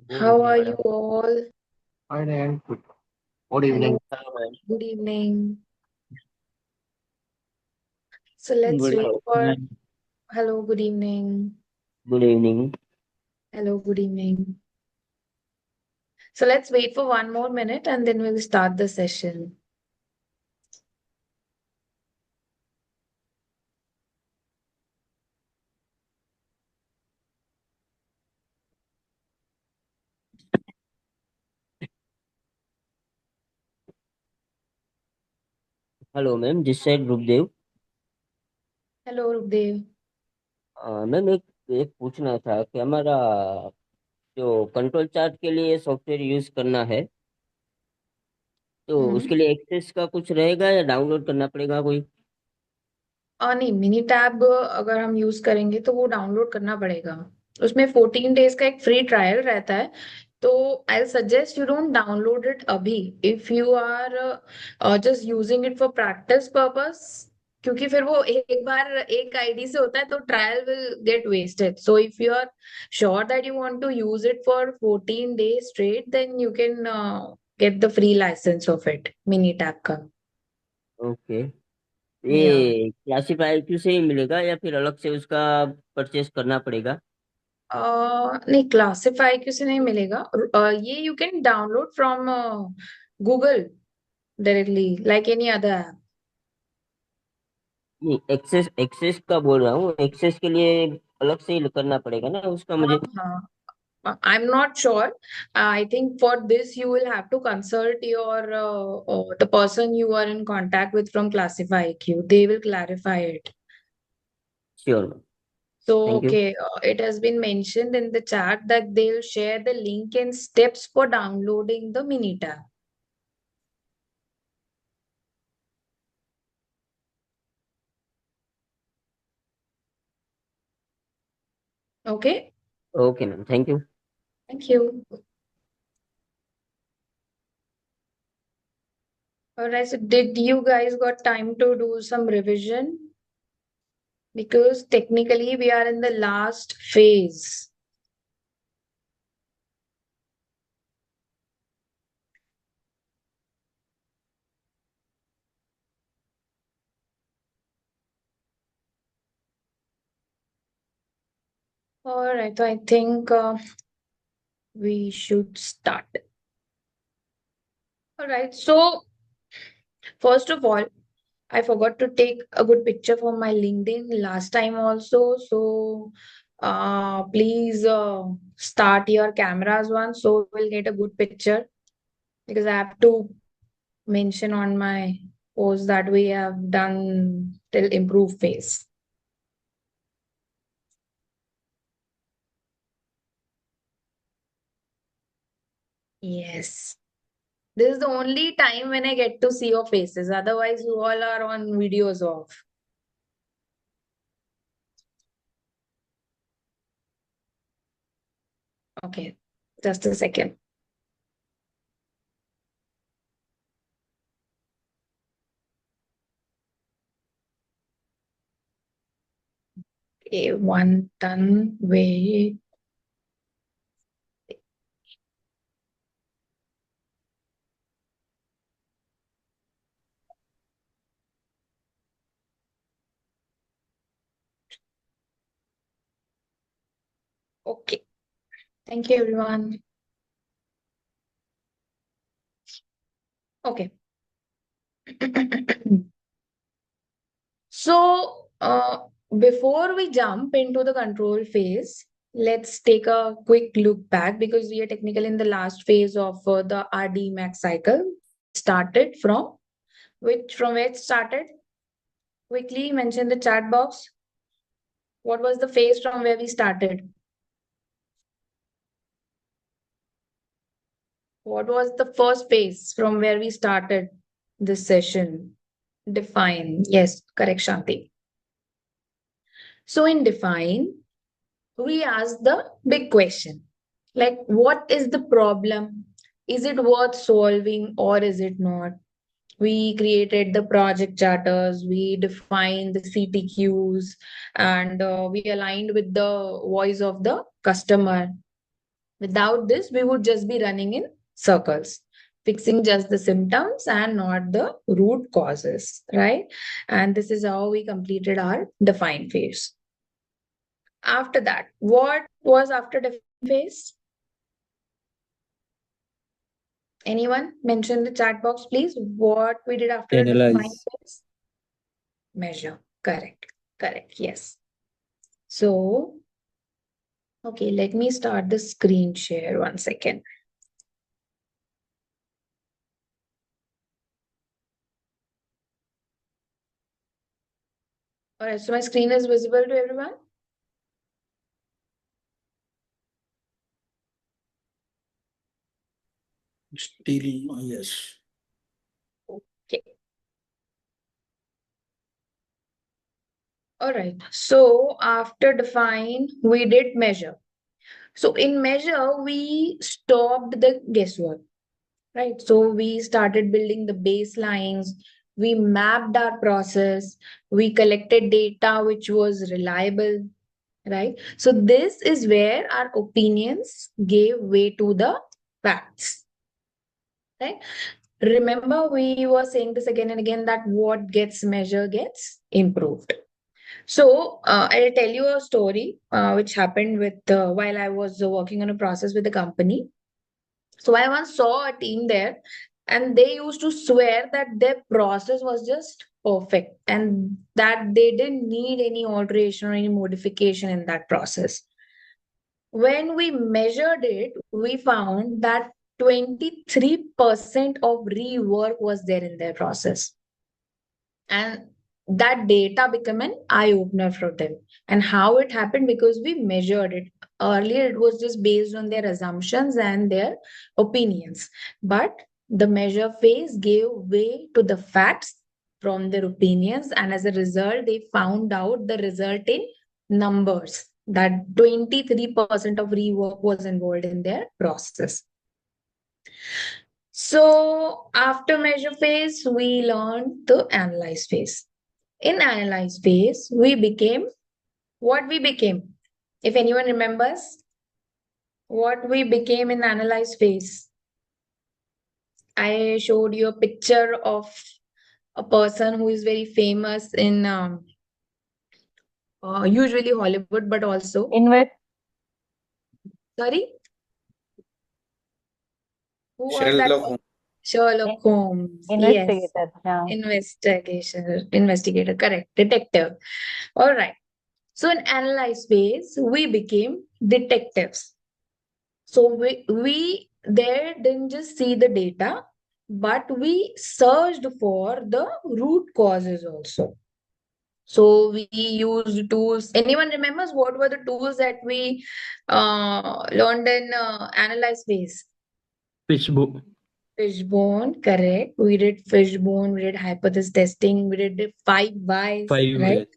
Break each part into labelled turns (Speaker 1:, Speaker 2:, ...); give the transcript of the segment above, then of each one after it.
Speaker 1: Good
Speaker 2: How
Speaker 1: evening,
Speaker 2: are you
Speaker 1: madam.
Speaker 2: all?
Speaker 1: Fine and good. Good
Speaker 2: Hello,
Speaker 1: evening.
Speaker 2: good evening. So let's
Speaker 3: Good
Speaker 2: wait for
Speaker 3: evening.
Speaker 2: hello, good evening.
Speaker 3: Good evening.
Speaker 2: Hello, good evening. So let's wait for one more minute and then we'll start the session.
Speaker 3: Hello ma'am, this side Rupdev.
Speaker 2: Hello, Rupdev.
Speaker 3: Ma'am एक एक पूछना था कि हमारा जो control chart के लिए software use करना है, तो
Speaker 2: हम्म
Speaker 3: उसके लिए एक्सेस का कुछ रहेगा या डाउनलोड करना पड़ेगा कोई?
Speaker 2: नहीं, मिनी टैब अगर हम यूज करेंगे तो वो डाउनलोड करना पड़ेगा। उसमें 14 डेज का एक फ्री ट्रायल रहता है। तो I suggest you don't download it अभी, if you are just using it for practice purpose. क्योंकि फिर वो एक बार एक आईडी से होता है तो trial will get wasted. So if you are sure that you want to use it for 14 days straight, then you can get the free licence of it, Minitab का।
Speaker 3: ओके।
Speaker 2: या
Speaker 3: ये classify Q से ही मिलेगा या फिर अलग से उसका परचेस करना पड़ेगा?
Speaker 2: नहीं, क्लासिफाई किसी नहीं मिलेगा। ये you can download from Google directly like any other app.
Speaker 3: नहीं, एक्सेस एक्सेस का बोल रहा हूँ। एक्सेस के लिए अलग से ही करना पड़ेगा ना उसका
Speaker 2: हाँ
Speaker 3: मुझे?
Speaker 2: हाँ, I am not sure. I think for this you will have to consult your the person you are in contact with from Classify Q, they will clarify it.
Speaker 3: Sure ma'am.
Speaker 2: So,
Speaker 3: thank you.
Speaker 2: okay, it has been mentioned in the chat that they'll share the link and steps for downloading the mini tab. Okay,
Speaker 3: okay ma'am, thank you.
Speaker 2: thank you. All right, so did you guys got time to do some revision? Because technically we are in the last phase. All right, so I think we should start. All right, so first of all, I forgot to take a good picture for my LinkedIn last time also. So please start your cameras once so we'll get a good picture, because I have to mention on my post that we have done till improve phase. Yes. This is the only time when I get to see your faces. Otherwise, you all are on videos off. Okay, just a second. Okay, one done. Wait. Okay. Thank you, everyone. Okay. So, before we jump into the control phase, let's take a quick look back, because we are technically in the last phase of the RD max cycle. Started from where it started? Quickly mention the chat box. What was the phase from where we started? What was the first phase from where we started this session? Define. Yes, correct, Shanti. So in define, we ask the big question, like, what is the problem? Is it worth solving or is it not? We created the project charters, we defined the CTQs, and we aligned with the voice of the customer. Without this, we would just be running in circles, fixing just the symptoms and not the root causes, right? And this is how we completed our define phase. After that, what was after define phase? Anyone mention the chat box, please? What we did after define
Speaker 4: Analyze.
Speaker 2: phase? Measure. Correct. Correct. Yes. So, okay, let me start the screen share 1 second. All right, so my screen is visible to everyone?
Speaker 4: Still, yes.
Speaker 2: Okay. All right. So after define, we did measure. So in measure, we stopped the guesswork, right? So we started building the baselines. We mapped our process. We collected data which was reliable, right? So this is where our opinions gave way to the facts, right? Remember, we were saying this again and again that what gets measured gets improved. So I'll tell you a story which happened with while I was working on a process with the company. So I once saw a team there, and they used to swear that their process was just perfect and that they didn't need any alteration or any modification in that process. When we measured it, we found that 23% of rework was there in their process. And that data became an eye opener for them. And how it happened, because we measured it. Earlier, it was just based on their assumptions and their opinions. But the measure phase gave way to the facts from their opinions. And as a result, they found out the result in numbers that 23% of rework was involved in their process. So after measure phase, we learned the analyze phase. In analyze phase, we became what we became. If anyone remembers what we became in analyze phase, I showed you a picture of a person who is very famous in usually Hollywood, but also sorry, who was that?
Speaker 5: Sherlock Holmes.
Speaker 2: Sherlock Holmes. Yes,
Speaker 6: Investigator. Yeah.
Speaker 2: investigator, correct, detective. All right. So in analyze phase, we became detectives. So we there didn't just see the data, but we searched for the root causes also. So we used tools. Anyone remembers what were the tools that we learned in analyze phase?
Speaker 4: Fishbowl.
Speaker 2: Fishbone, correct. We did fishbone, we did hypothesis testing, we did the 5 whys,
Speaker 4: Five
Speaker 2: right?
Speaker 4: ways.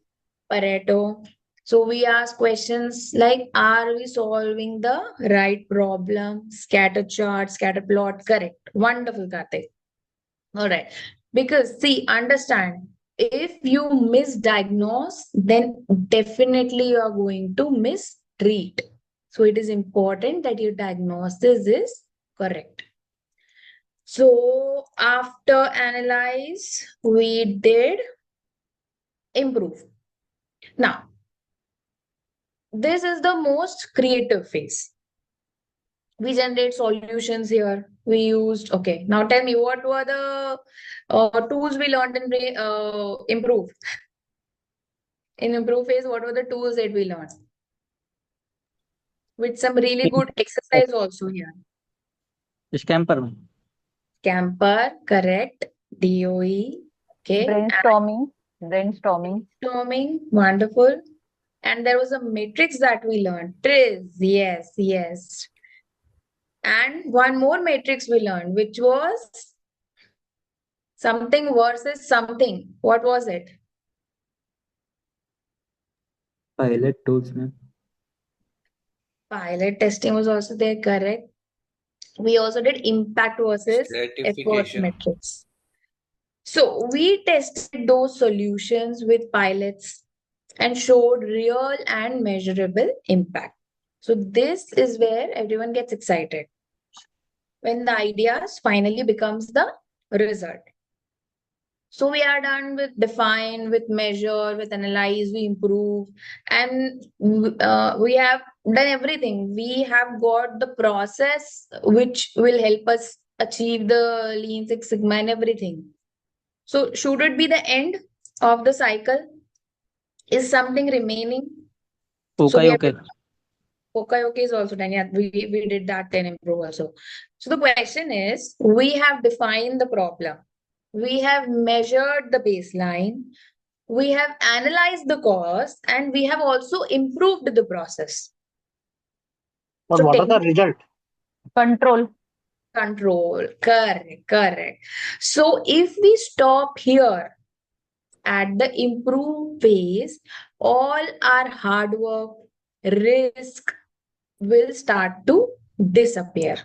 Speaker 2: Pareto. So we ask questions like, are we solving the right problem? Scatter chart, scatter plot, correct. Wonderful, Karthik. All right. Because see, understand, if you misdiagnose, then definitely you are going to mistreat. So it is important that your diagnosis is correct. So after analyze, we did improve. Now, this is the most creative phase. We generate solutions here. We used, okay, now tell me, what were the tools we learned in improve? In improve phase, what were the tools that we learned? With some really good exercise also here.
Speaker 4: Scamper.
Speaker 2: Camper, correct. DOE, okay.
Speaker 6: Brainstorming.
Speaker 2: Brainstorming, wonderful. And there was a matrix that we learned. TRIZ, yes, yes. And one more matrix we learned, which was something versus something. What was it?
Speaker 4: Pilot tools, ma'am.
Speaker 2: Pilot testing was also there, correct. We also did impact versus effort
Speaker 5: Stratification.
Speaker 2: metrics. So we tested those solutions with pilots and showed real and measurable impact. So this is where everyone gets excited. When the ideas finally becomes the result. So we are done with define, with measure, with analyze, we improve, and we have done everything. We have got the process which will help us achieve the Lean Six Sigma and everything. So should it be the end of the cycle? Is something remaining? So we have
Speaker 4: Okay.
Speaker 2: okay is also done. Yeah, we did that 10 improve also. So the question is, we have defined the problem. We have measured the baseline. We have analyzed the cost and we have also improved the process.
Speaker 1: But
Speaker 2: So
Speaker 1: what are the
Speaker 2: technical
Speaker 1: result?
Speaker 6: Control.
Speaker 2: control, correct. So if we stop here at the improve phase, all our hard work, risk will start to disappear.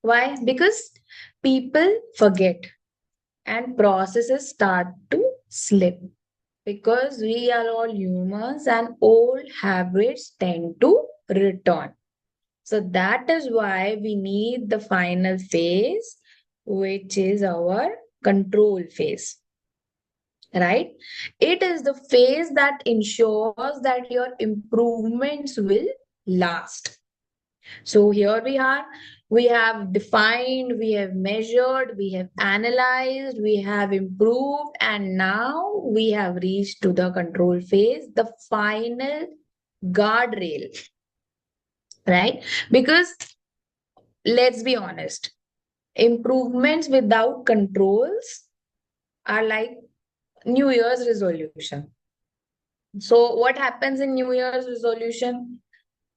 Speaker 2: Why? Because people forget and processes start to slip. Because we are all humans and old habits tend to return. So that is why we need the final phase, which is our control phase. Right? It is the phase that ensures that your improvements will last. So here we have defined, we have measured, we have analyzed, we have improved, and now we have reached to the control phase, the final guardrail, right? Because let's be honest, improvements without controls are like New Year's resolution. So what happens in New Year's resolution?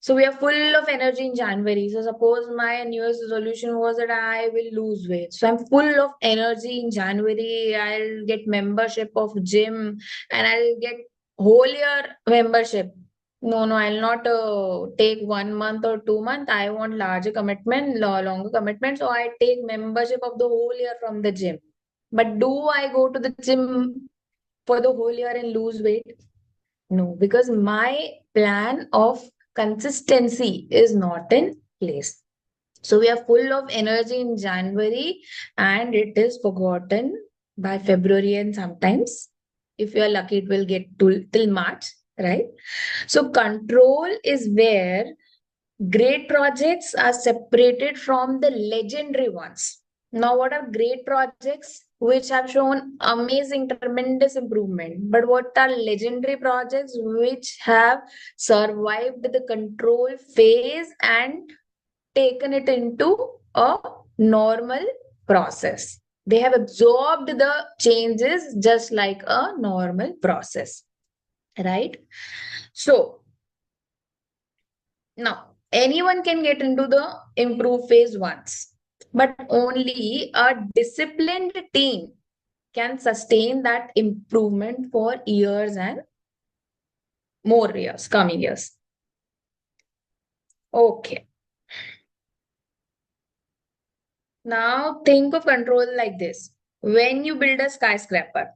Speaker 2: So we are full of energy in January. So suppose my New Year's resolution was that I will lose weight. So I'm full of energy in January. I'll get membership of gym and I'll get whole year membership. No, I'll not take 1 month or 2 months. I want larger commitment, longer commitment. So I take membership of the whole year from the gym. But do I go to the gym for the whole year and lose weight? No, because my plan of consistency is not in place. So we are full of energy in January and it is forgotten by February, and sometimes, if you are lucky, it will get till March, right? So control is where great projects are separated from the legendary ones. Now, what are great projects which have shown amazing, tremendous improvement? But what are legendary projects which have survived the control phase and taken it into a normal process? They have absorbed the changes just like a normal process, right? So, now, anyone can get into the improve phase once, but only a disciplined team can sustain that improvement for years and more years, coming years. Okay. Now think of control like this. When you build a skyscraper,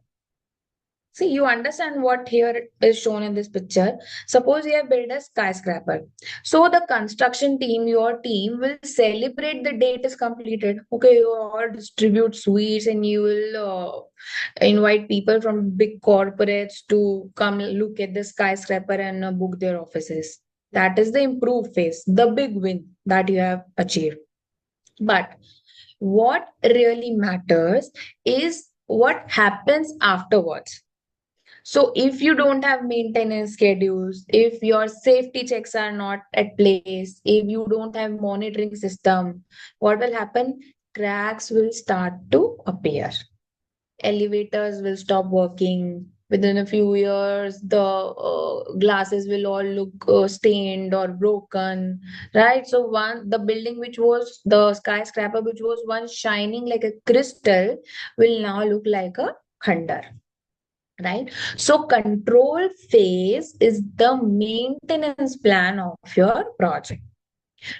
Speaker 2: see, you understand what here is shown in this picture. Suppose you have built a skyscraper. So the construction team, your team, will celebrate the day it is completed. Okay, you all distribute sweets and you will invite people from big corporates to come look at the skyscraper and book their offices. That is the improve phase, the big win that you have achieved. But what really matters is what happens afterwards. So if you don't have maintenance schedules, if your safety checks are not at place, if you don't have monitoring system, what will happen? Cracks will start to appear. Elevators will stop working. Within a few years, the glasses will all look stained or broken, right? So the building which was the skyscraper, which was once shining like a crystal, will now look like a khandar. Right? So control phase is the maintenance plan of your project.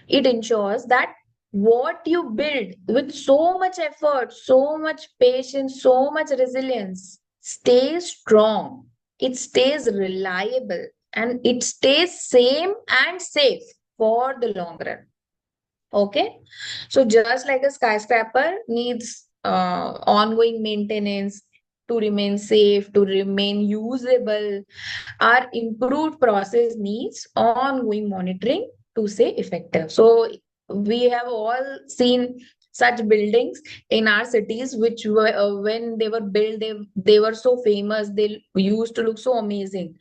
Speaker 2: It ensures that what you build with so much effort, so much patience, so much resilience stays strong. It stays reliable and it stays same and safe for the long run. Okay, so just like a skyscraper needs ongoing maintenance to remain safe, to remain usable, our improved process needs ongoing monitoring to stay effective. So we have all seen such buildings in our cities, which were when they were built, they were so famous, they used to look so amazing.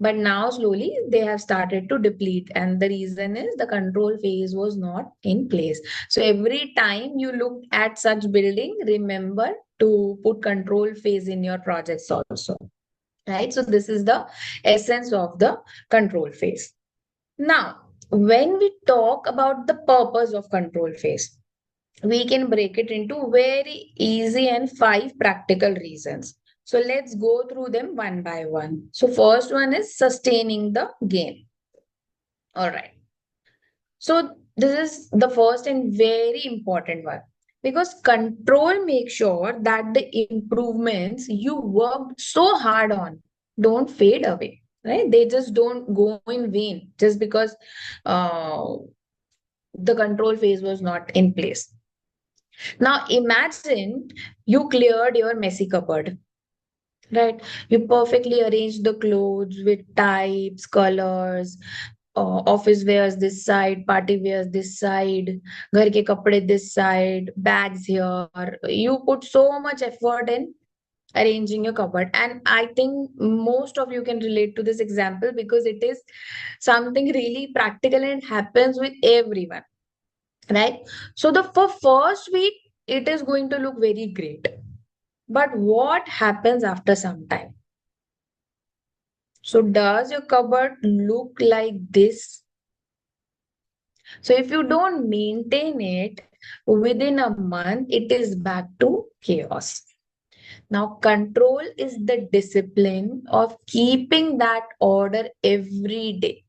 Speaker 2: But now slowly they have started to deplete, and the reason is the control phase was not in place. So every time you look at such building, remember to put control phase in your projects also. Right? So this is the essence of the control phase. Now, when we talk about the purpose of control phase, we can break it into very easy and 5 practical reasons. So let's go through them one by one. So first one is sustaining the gain. All right. So this is the first and very important one, because control makes sure that the improvements you worked so hard on don't fade away, right? They just don't go in vain just because the control phase was not in place. Now imagine you cleared your messy cupboard, right? You perfectly arranged the clothes with types, colors, office wears this side, party wears this side, घर के कपड़े this side, bags here. You put so much effort in arranging your cupboard, and I think most of you can relate to this example because it is something really practical and it happens with everyone, right? So the for first week it is going to look very great, but what happens after some time? So does your cupboard look like this? So if you don't maintain it, within a month, it is back to chaos. Now, control is the discipline of keeping that order every day.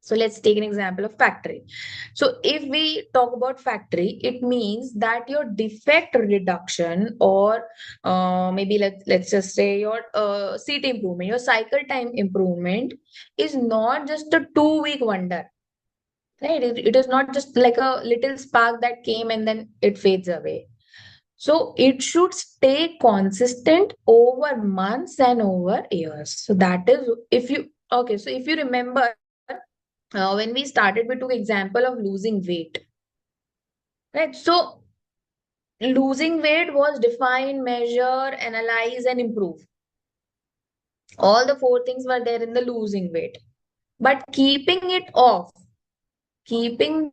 Speaker 2: So let's take an example of factory. So if we talk about factory, it means that your defect reduction, or maybe let's just say your seat improvement, your cycle time improvement is not just a 2-week wonder. Right? It is not just like a little spark that came and then it fades away. So it should stay consistent over months and over years. So that is if you okay. So if you remember, when we started, we took example of losing weight, right? So losing weight was define, measure, analyze, and improve. All the 4 things were there in the losing weight, but keeping it off, keeping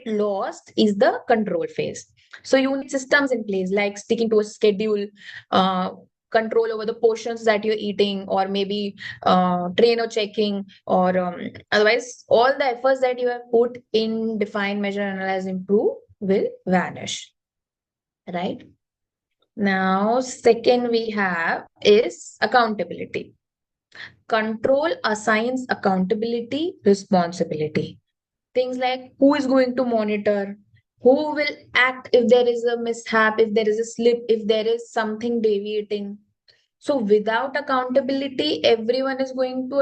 Speaker 2: lost is the control phase. So you need systems in place like sticking to a schedule, uh, control over the portions that you're eating, or maybe trainer checking, or otherwise all the efforts that you have put in define, measure, analyze, improve will vanish. Right? Now, second we have is accountability. Control assigns accountability, responsibility. Things like who is going to monitor, who will act if there is a mishap, if there is a slip, if there is something deviating. So without accountability, everyone is going to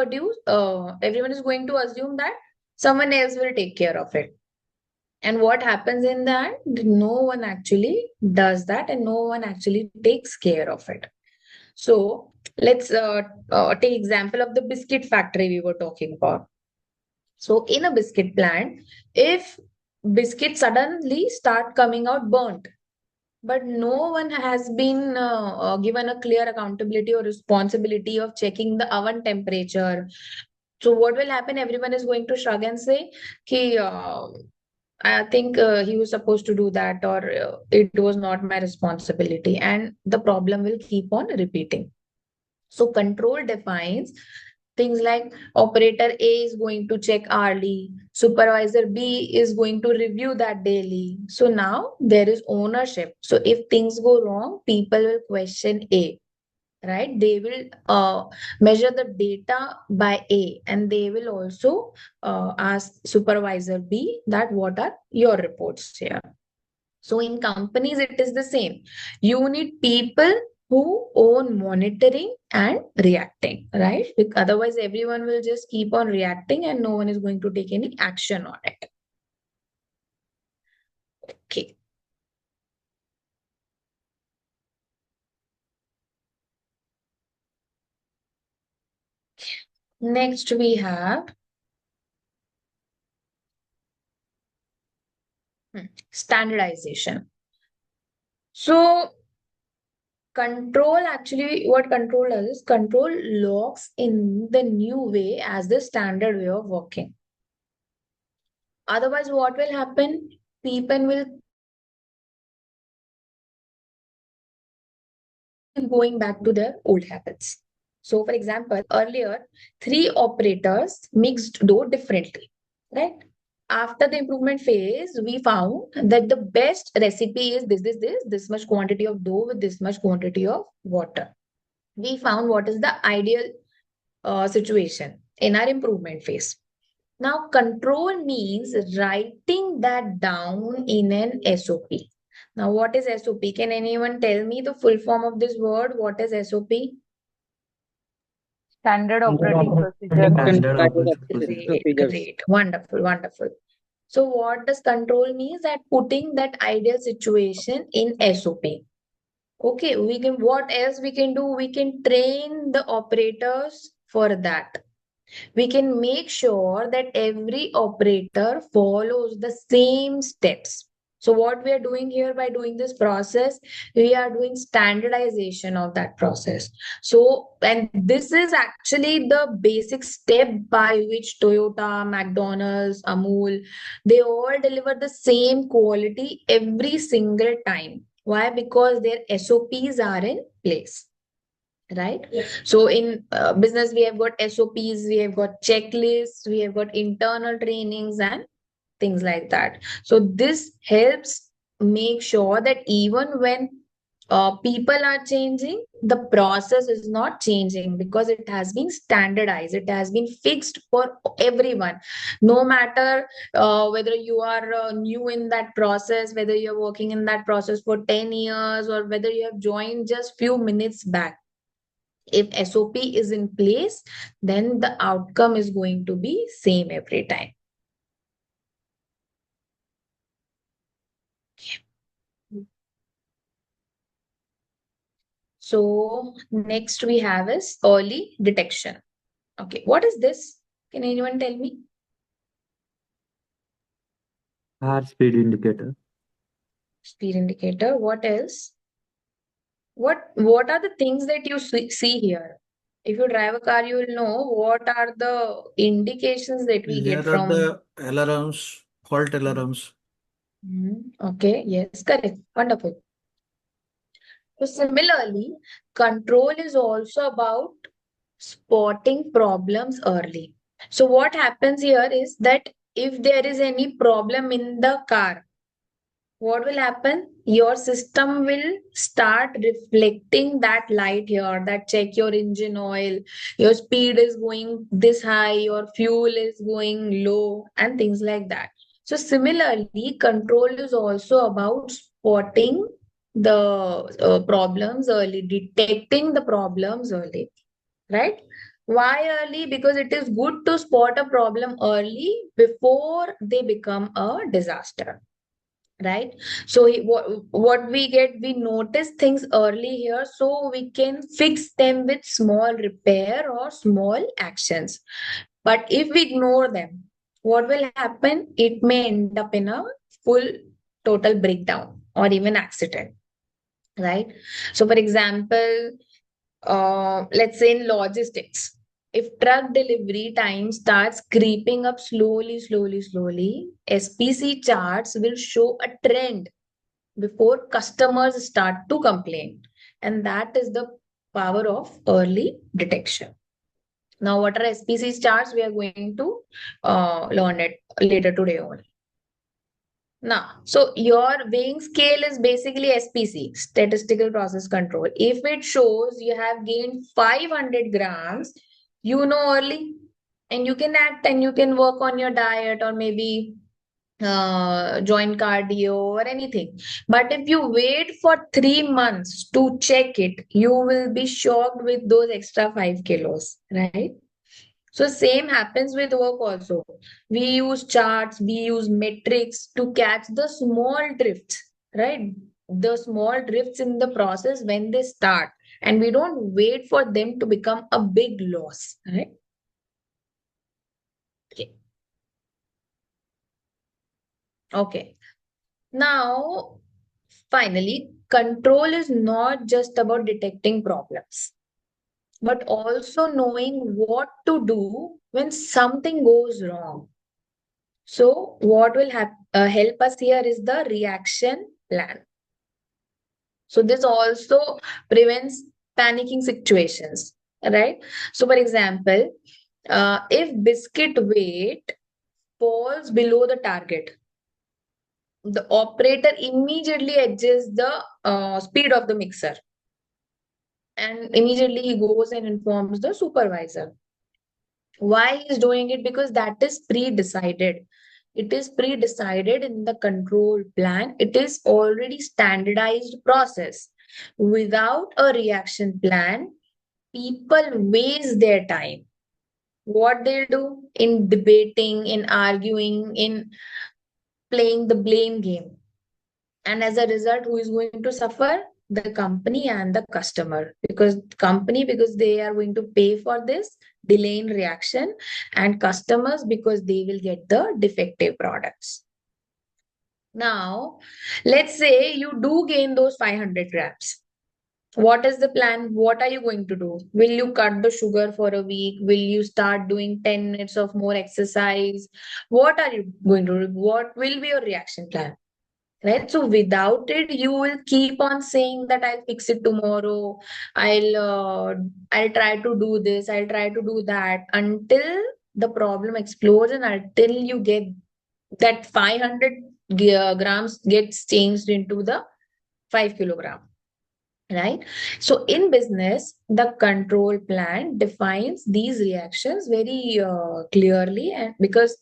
Speaker 2: assume that someone else will take care of it. And what happens in that? No one actually does that, and no one actually takes care of it. So let's take example of the biscuit factory we were talking about. So in a biscuit plant, if biscuits suddenly start coming out burnt, but no one has been given a clear accountability or responsibility of checking the oven temperature. So what will happen? Everyone is going to shrug and say, I think he was supposed to do that, or it was not my responsibility. And the problem will keep on repeating. So control defines things like operator A is going to check hourly, supervisor B is going to review that daily. So now there is ownership. So if things go wrong, people will question A, right? They will measure the data by A, and they will also ask supervisor B that what are your reports here. So in companies, it is the same. You need people who own monitoring and reacting, right? Otherwise, everyone will just keep on reacting and no one is going to take any action on it. Okay. Next, we have standardization. So, what control does is control locks in the new way as the standard way of working. Otherwise, what will happen? People will going back to their old habits. So, for example, earlier, 3 operators mixed dough differently, right? After the improvement phase, we found that the best recipe is this much quantity of dough with this much quantity of water. We found what is the ideal situation in our improvement phase. Now, control means writing that down in an SOP. Now, what is SOP? Can anyone tell me the full form of this word? What is SOP?
Speaker 6: Standard operating procedure.
Speaker 4: Standard operating
Speaker 2: Great,
Speaker 3: procedures.
Speaker 2: great. Wonderful, wonderful. So, what does control means? That putting that ideal situation in SOP. Okay, what else we can do? We can train the operators for that. We can make sure that every operator follows the same steps. So what we are doing here by doing this process, we are doing standardization of that process. So, and this is actually the basic step by which Toyota, McDonald's, Amul, they all deliver the same quality every single time. Why? Because their SOPs are in place. Right? So in business, we have got SOPs, we have got checklists, we have got internal trainings and things like that. So this helps make sure that even when people are changing, the process is not changing because it has been standardized. It has been fixed for everyone. No matter whether you are new in that process, whether you're working in that process for 10 years, or whether you have joined just few minutes back. If SOP is in place, then the outcome is going to be same every time. So next we have is early detection. Okay, what is this? Can anyone tell me?
Speaker 4: Car speed indicator.
Speaker 2: Speed indicator. What else? What are the things that you see here? If you drive a car, you will know what are the indications that we
Speaker 5: Here
Speaker 2: get
Speaker 5: are
Speaker 2: from.
Speaker 5: the alarms, fault alarms.
Speaker 2: Okay, yes, correct. Wonderful. So similarly, control is also about spotting problems early. So what happens here is that if there is any problem in the car, what will happen? Your system will start reflecting that light here, that check your engine oil, your speed is going this high, your fuel is going low, and things like that. So similarly, control is also about spotting the problems early, detecting the problems early, right? Why early? Because it is good to spot a problem early before they become a disaster, right? So what we get, we notice things early here so we can fix them with small repair or small actions. But if we ignore them, what will happen? It may end up in a full total breakdown or even accident, right? So for example, let's say in logistics, if truck delivery time starts creeping up slowly, SPC charts will show a trend before customers start to complain. And that is the power of early detection. Now, what are SPC charts? We are going to learn it later today only. Now, so your weighing scale is basically SPC, statistical process control. If it shows you have gained 500 grams, you know early, and you can act and you can work on your diet or maybe joint cardio or anything. But if you wait for 3 months to check it, you will be shocked with those extra 5 kilos, right? So same happens with work also. We use charts, we use metrics to catch the small drifts, right? The small drifts in the process when they start, and we don't wait for them to become a big loss, right? Okay. Okay. Now, finally, control is not just about detecting problems, but also knowing what to do when something goes wrong. So, what will help us here is the reaction plan. So, this also prevents panicking situations, right? So, for example, if biscuit weight falls below the target, the operator immediately adjusts the speed of the mixer, and immediately he goes and informs the supervisor. Why he's doing it? Because that is pre-decided. It is pre-decided in the control plan. It is already standardized process. Without a reaction plan, people waste their time. What they'll do in debating, in arguing, in playing the blame game. And as a result, who is going to suffer? The company and the customer. Because they are going to pay for this delay in reaction, and customers because they will get the defective products. Now, let's say you do gain those 500 grams. What is the plan? What are you going to do? Will you cut the sugar for a week? Will you start doing 10 minutes of more exercise? What are you going to do? What will be your reaction plan? Right? So without it, you will keep on saying that I'll fix it tomorrow. I'll try to do this. I'll try to do that until the problem explodes and until you get that 500 grams gets changed into the 5 kilogram. Right? So in business, the control plan defines these reactions very clearly, and because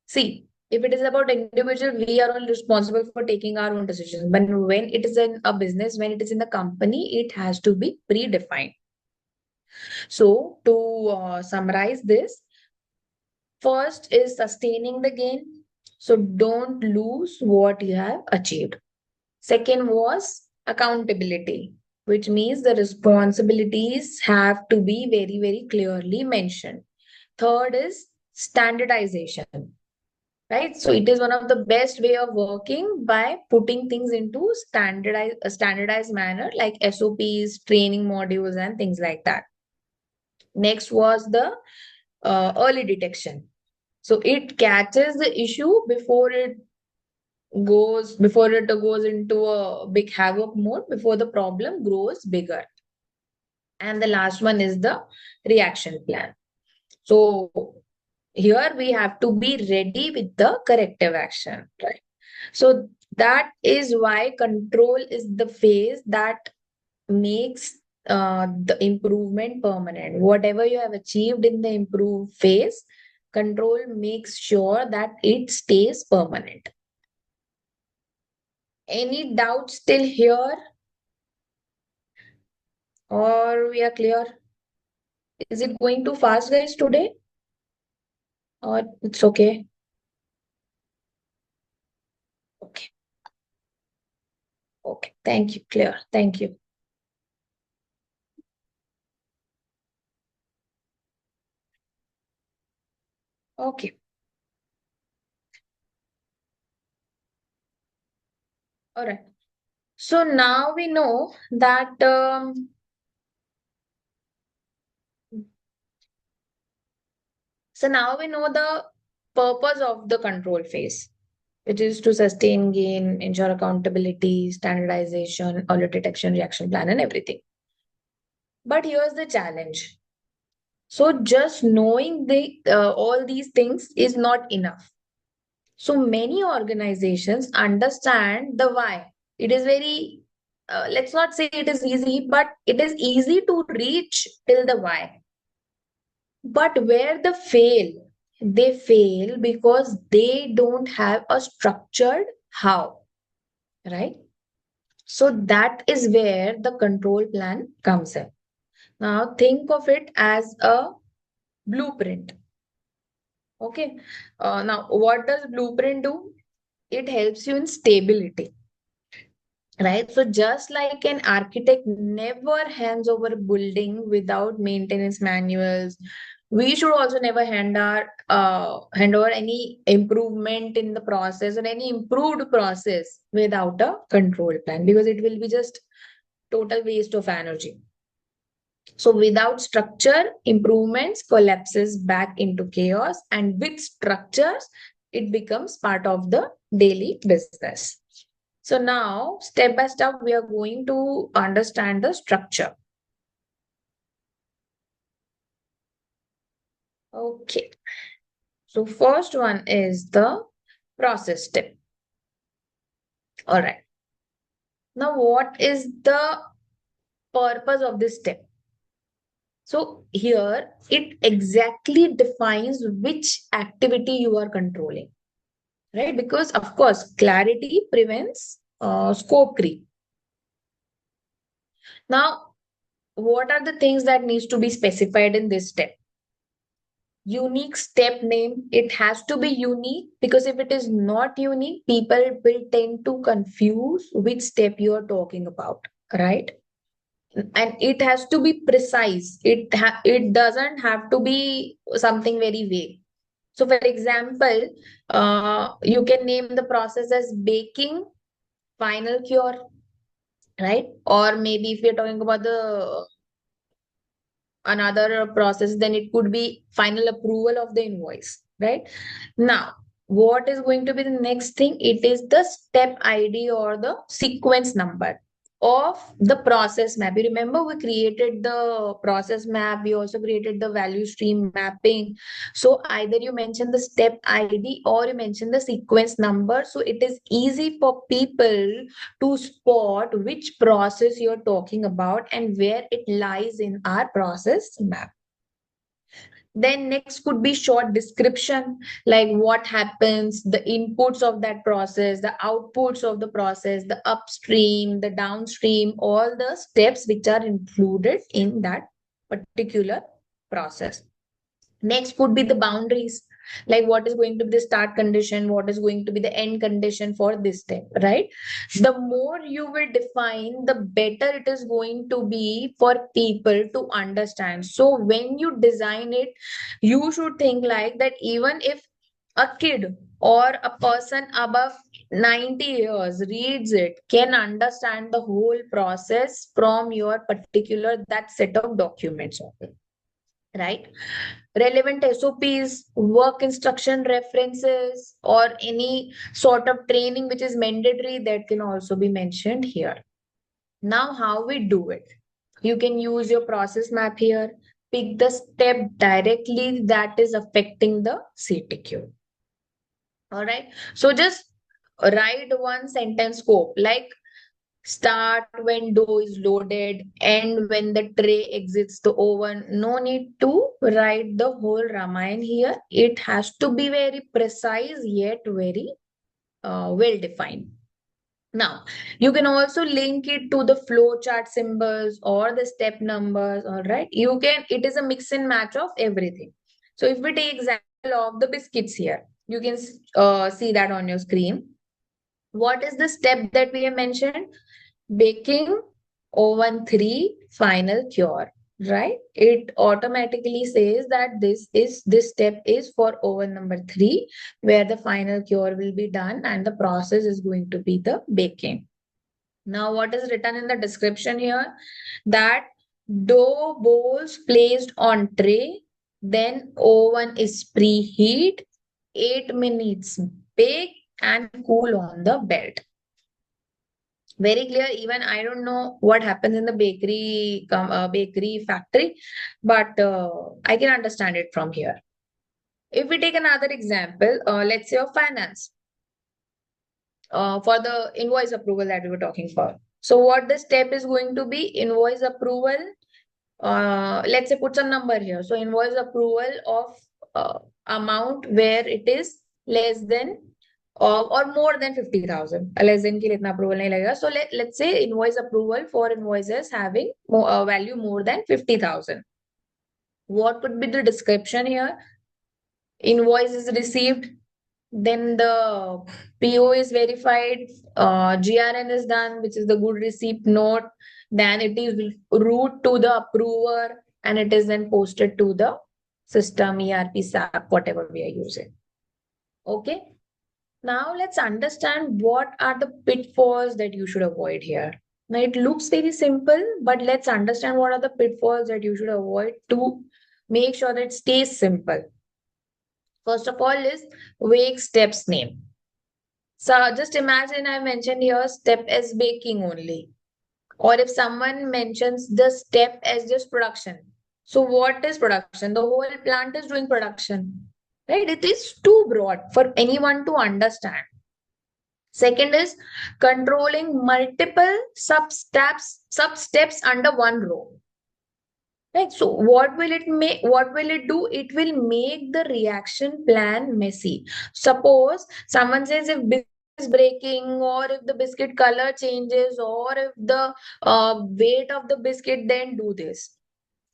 Speaker 2: see, if it is about individual, we are all responsible for taking our own decisions. But when it is in a business, when it is in the company, it has to be predefined. So to summarize this, first is sustaining the gain. So don't lose what you have achieved. Second was accountability, which means the responsibilities have to be very, very clearly mentioned. Third is standardization, right? So it is one of the best way of working by putting things into standardized manner like SOPs, training modules, and things like that. Next was the early detection. So it catches the issue before it goes into a big havoc mode, before the problem grows bigger. And the last one is the reaction plan. So here we have to be ready with the corrective action, right? So that is why control is the phase that makes the improvement permanent. Whatever you have achieved in the improve phase, control makes sure that it stays permanent. Any doubts still here? Or we are clear? Is it going too fast, guys, today? Or it's okay? Okay. Okay. Thank you. Clear. Thank you. Okay. All right. So now we know that the purpose of the control phase, which is to sustain gain, ensure accountability, standardization, alert detection, reaction plan, and everything. But here's the challenge. So just knowing all these things is not enough. So many organizations understand the why. It is very, let's not say it is easy, but it is easy to reach till the why. But where the fail They fail because they don't have a structured how, right? So that is where the control plan comes in. Now think of it as a blueprint. Okay. Now what does blueprint do? It helps you in stability, right? So just like an architect never hands over a building without maintenance manuals, we should also never hand over any improvement in the process or any improved process without a control plan, because it will be just total waste of energy. So without structure, improvements collapses back into chaos, and with structures, it becomes part of the daily business. So now, step by step, we are going to understand the structure. Okay. So first one is the process step. All right. Now, what is the purpose of this step? So here, it exactly defines which activity you are controlling, right? Because of course, clarity prevents scope creep. Now, what are the things that needs to be specified in this step? Unique step name. It has to be unique, because if it is not unique, people will tend to confuse which step you are talking about, right? And it has to be precise. It doesn't have to be something very vague. So, for example, you can name the process as baking final cure, right? Or maybe if you're talking about the another process, then it could be final approval of the invoice, right? Now, what is going to be the next thing? It is the step ID or the sequence number of the process map. You remember we created the process map, we also created the value stream mapping. So either you mention the step ID or you mention the sequence number. So it is easy for people to spot which process you're talking about and where it lies in our process map. Then next could be short description, like what happens, the inputs of that process, the outputs of the process, the upstream, the downstream, all the steps which are included in that particular process. Next could be the boundaries, like what is going to be the start condition, what is going to be the end condition for this step, right? The more you will define, the better it is going to be for people to understand. So when you design it, you should think like that even if a kid or a person above 90 years reads it, can understand the whole process from your particular that set of documents of it, right? Relevant SOPs, work instruction references, or any sort of training which is mandatory, that can also be mentioned here. Now, how we do it? You can use your process map here, pick the step directly that is affecting the CTQ. All right. So just write one sentence scope, like start when dough is loaded, end when the tray exits the oven. No need to write the whole Ramayana here. It has to be very precise yet very well defined. Now, you can also link it to the flow chart symbols or the step numbers. All right. It is a mix and match of everything. So if we take example of the biscuits here, you can see that on your screen. What is the step that we have mentioned? Baking, oven 3, final cure, right? It automatically says that this step is for oven number 3, where the final cure will be done and the process is going to be the baking. Now, what is written in the description here? That dough balls placed on tray, then oven is preheat, 8 minutes bake and cool on the belt. Very clear. Even I don't know what happens in the bakery factory, but I can understand it from here. If we take another example, let's say of finance, for the invoice approval that we were talking for. So what the step is going to be? Invoice approval. Let's say put some number here. So invoice approval of amount where it is less than or more than 50,000. Less than के लिए इतना approval नहीं लगेगा. So let's say invoice approval for invoices having value more than 50,000. What would be the description here? Invoice is received, then the PO is verified, GRN is done, which is the good receipt note. Then it is route to the approver, and it is then posted to the system, ERP, SAP, whatever we are using. Okay. Now let's understand what are the pitfalls that you should avoid here. Now it looks very simple, but let's understand what are the pitfalls that you should avoid to make sure that it stays simple. First of all is vague steps name. So just imagine I mentioned here step as baking only. Or if someone mentions the step as just production. So what is production? The whole plant is doing production. Right? It is too broad for anyone to understand. Second is controlling multiple sub-steps under one row. Right. So what will it make? What will it do? It will make the reaction plan messy. Suppose someone says if biscuit is breaking, or if the biscuit color changes, or if the weight of the biscuit, then do this.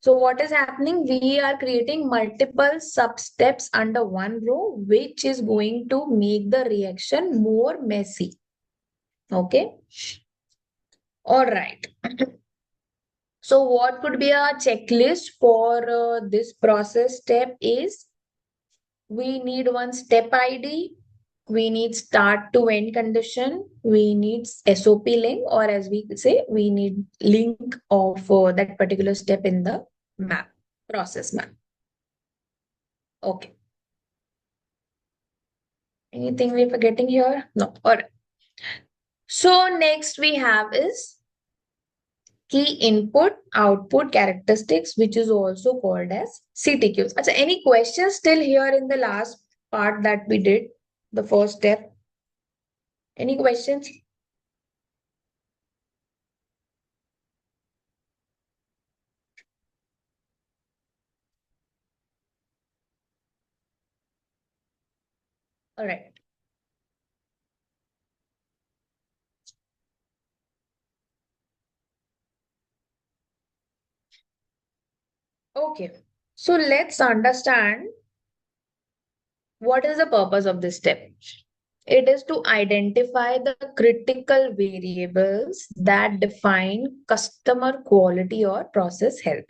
Speaker 2: So what is happening? We are creating multiple sub-steps under one row, which is going to make the reaction more messy. Okay. All right. So what could be a checklist for this process step is we need one step ID, we need start to end condition, we need SOP link, or as we say, we need link of that particular step in the map, process map. Okay. Anything we're forgetting here? No. All right. So next we have is key input output characteristics, which is also called as CTQs. So any questions still here in the last part that we did, the first step? Any questions? All right. Okay. So let's understand what is the purpose of this step. It is to identify the critical variables that define customer quality or process health.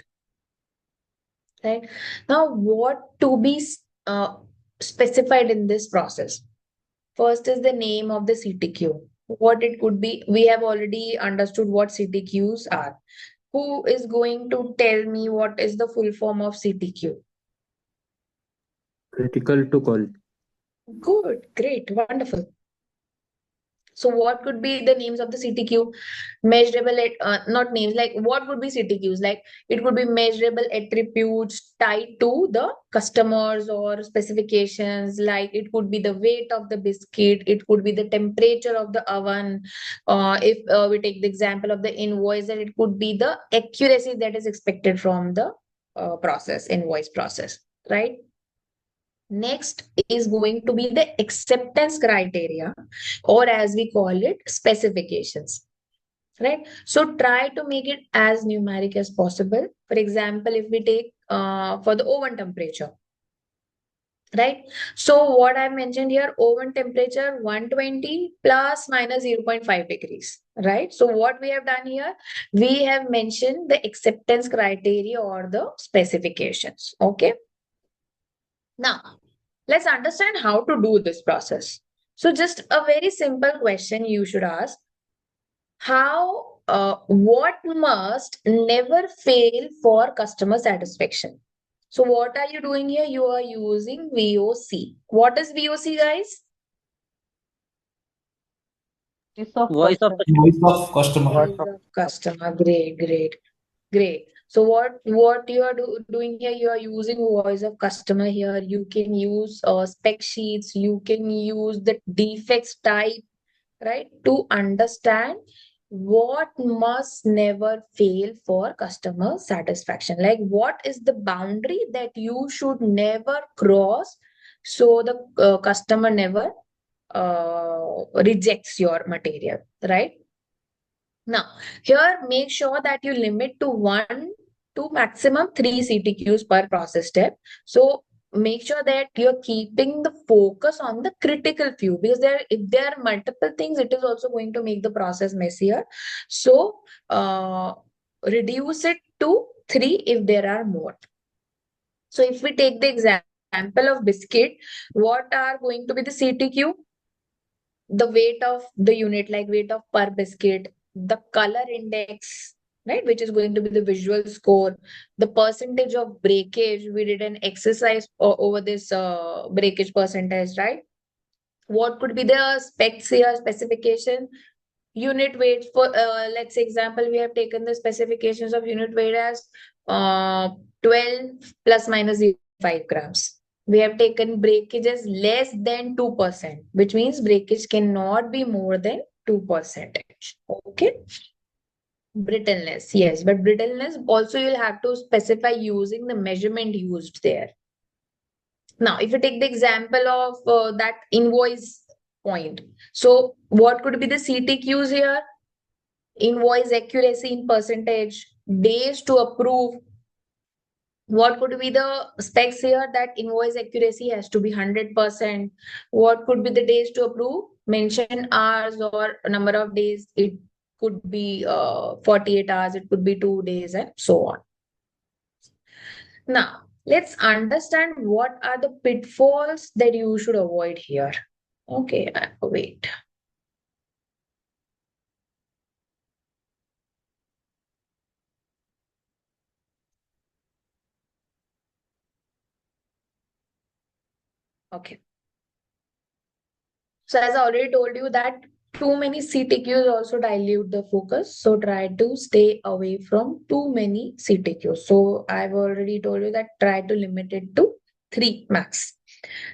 Speaker 2: Right? Now, what to be specified in this process? First is the name of the CTQ. What it could be, we have already understood what CTQs are. Who is going to tell me what is the full form of CTQ?
Speaker 4: Critical to quality.
Speaker 2: Good, great, wonderful. So what could be the names of the CTQ? Measurable, not names, like what would be CTQs? Like it could be measurable attributes tied to the customers or specifications. Like it could be the weight of the biscuit. It could be the temperature of the oven. If we take the example of the invoice, then it could be the accuracy that is expected from the invoice process, right? Next is going to be the acceptance criteria, or as we call it, specifications, right? So try to make it as numeric as possible. For example, if we take for the oven temperature, right? So what I mentioned here, oven temperature 120 plus minus 0.5 degrees, right? So what we have done here, we have mentioned the acceptance criteria or the specifications, okay? Now, let's understand how to do this process. So just a very simple question you should ask. What must never fail for customer satisfaction? So what are you doing here? You are using VOC. What is VOC, guys?
Speaker 3: Voice of
Speaker 5: Voice of customer.
Speaker 6: Voice
Speaker 2: Voice of customer. Great, great, great. So what you are doing here, you are using voice of customer here. You can use spec sheets. You can use the defects type, right? To understand what must never fail for customer satisfaction. Like what is the boundary that you should never cross so the customer never rejects your material, right? Now, here make sure that you limit to 1 to maximum 3 CTQs per process step. So make sure that you're keeping the focus on the critical few, because if there are multiple things, it is also going to make the process messier. So reduce it to 3 if there are more. So if we take the example of biscuit, what are going to be the CTQ? The weight of the unit, like weight of per biscuit, the color index, right, which is going to be the visual score, the percentage of breakage. We did an exercise over this breakage percentage, right? What could be the specs here, specification? Unit weight for, let's say example, we have taken the specifications of unit weight as 12 plus minus 5 grams. We have taken breakage as less than 2%, which means breakage cannot be more than 2%. Okay. Brittleness, yes, but brittleness also you'll have to specify using the measurement used there. Now, if you take the example of that invoice point, so what could be the CTQs here? Invoice accuracy in percentage, days to approve. What could be the specs here? That invoice accuracy has to be 100%. What could be the days to approve? Mention hours or number of days. It could be 48 hours, it could be 2 days, and so on. Now, let's understand what are the pitfalls that you should avoid here. Okay, wait. Okay. So as I already told you that too many CTQs also dilute the focus. So try to stay away from too many CTQs. So I've already told you that try to limit it to 3 max.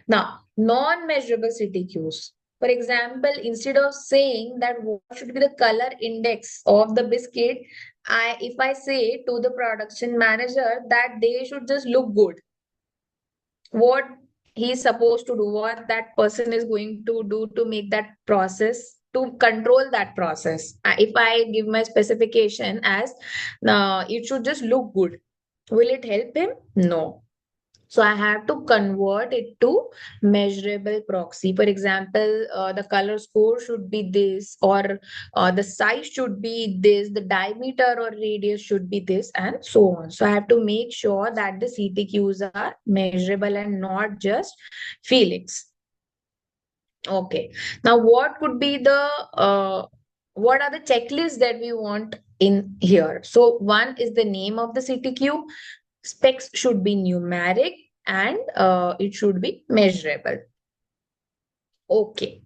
Speaker 2: Now, non-measurable CTQs. For example, instead of saying that what should be the color index of the biscuit, if I say to the production manager that they should just look good, what he's supposed to do, what that person is going to do to make that process, to control that process. If I give my specification as it should just look good, will it help him? No. So I have to convert it to measurable proxy. For example, the color score should be this, or the size should be this, the diameter or radius should be this, and so on. So I have to make sure that the CTQs are measurable and not just feelings. Okay. Now, what could be the what are the checklists that we want in here? So one is the name of the CTQ. Specs should be numeric and it should be measurable. Okay.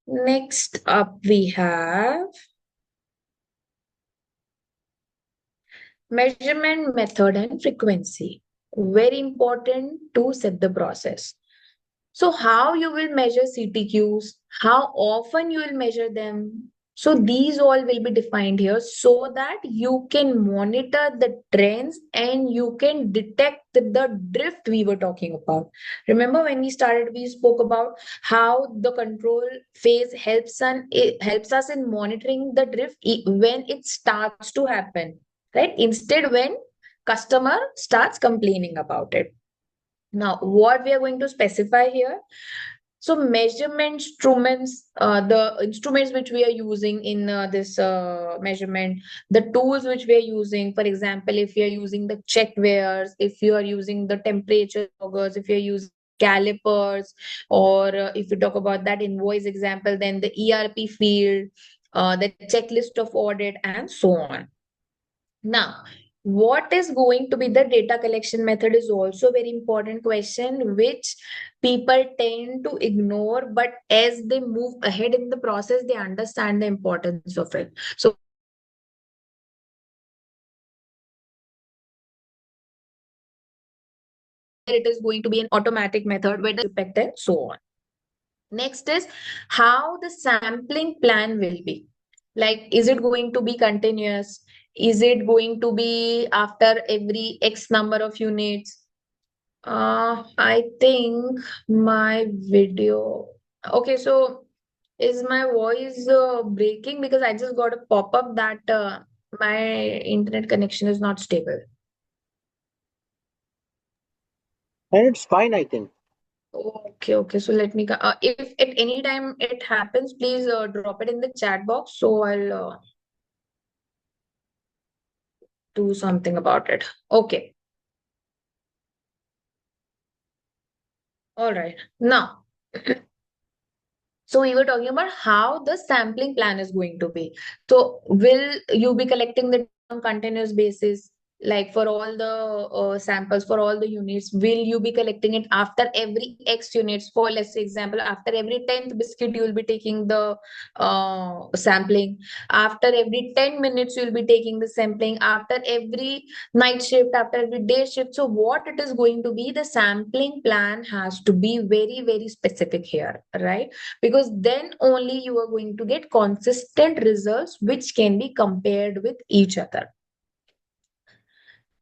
Speaker 2: Next up we have measurement method and frequency. Very important to set the process. So how you will measure CTQs, how often you will measure them. So these all will be defined here so that you can monitor the trends and you can detect the drift we were talking about. Remember when we started, we spoke about how the control phase helps us in monitoring the drift when it starts to happen, right? Instead when customer starts complaining about it. Now, what we are going to specify here? So measurement instruments, the instruments which we are using in this measurement, the tools which we are using, for example, if you are using the check weighers, if you are using the temperature loggers, if you are using calipers, or if you talk about that invoice example, then the ERP field, the checklist of audit, and so on. Now, what is going to be the data collection method is also a very important question, which people tend to ignore, but as they move ahead in the process, they understand the importance of it. So it is going to be an automatic method, whether impact and so on. Next is how the sampling plan will be. Like, is it going to be continuous? Is it going to be after every X number of units? I think my video. Okay, so is my voice breaking? Because I just got a pop-up that my internet connection is not stable.
Speaker 1: And it's fine, I think.
Speaker 2: Okay. So let me. If at any time it happens, please drop it in the chat box. So I'll do something about it. Okay. All right. Now. So we were talking about how the sampling plan is going to be. So will you be collecting the on continuous basis? Like for all the samples, for all the units, will you be collecting it after every X units? For let's say example, after every 10th biscuit, you will be taking the sampling. After every 10 minutes, you will be taking the sampling. After every night shift, after every day shift. So what it is going to be, the sampling plan has to be very, very specific here, right? Because then only you are going to get consistent results which can be compared with each other.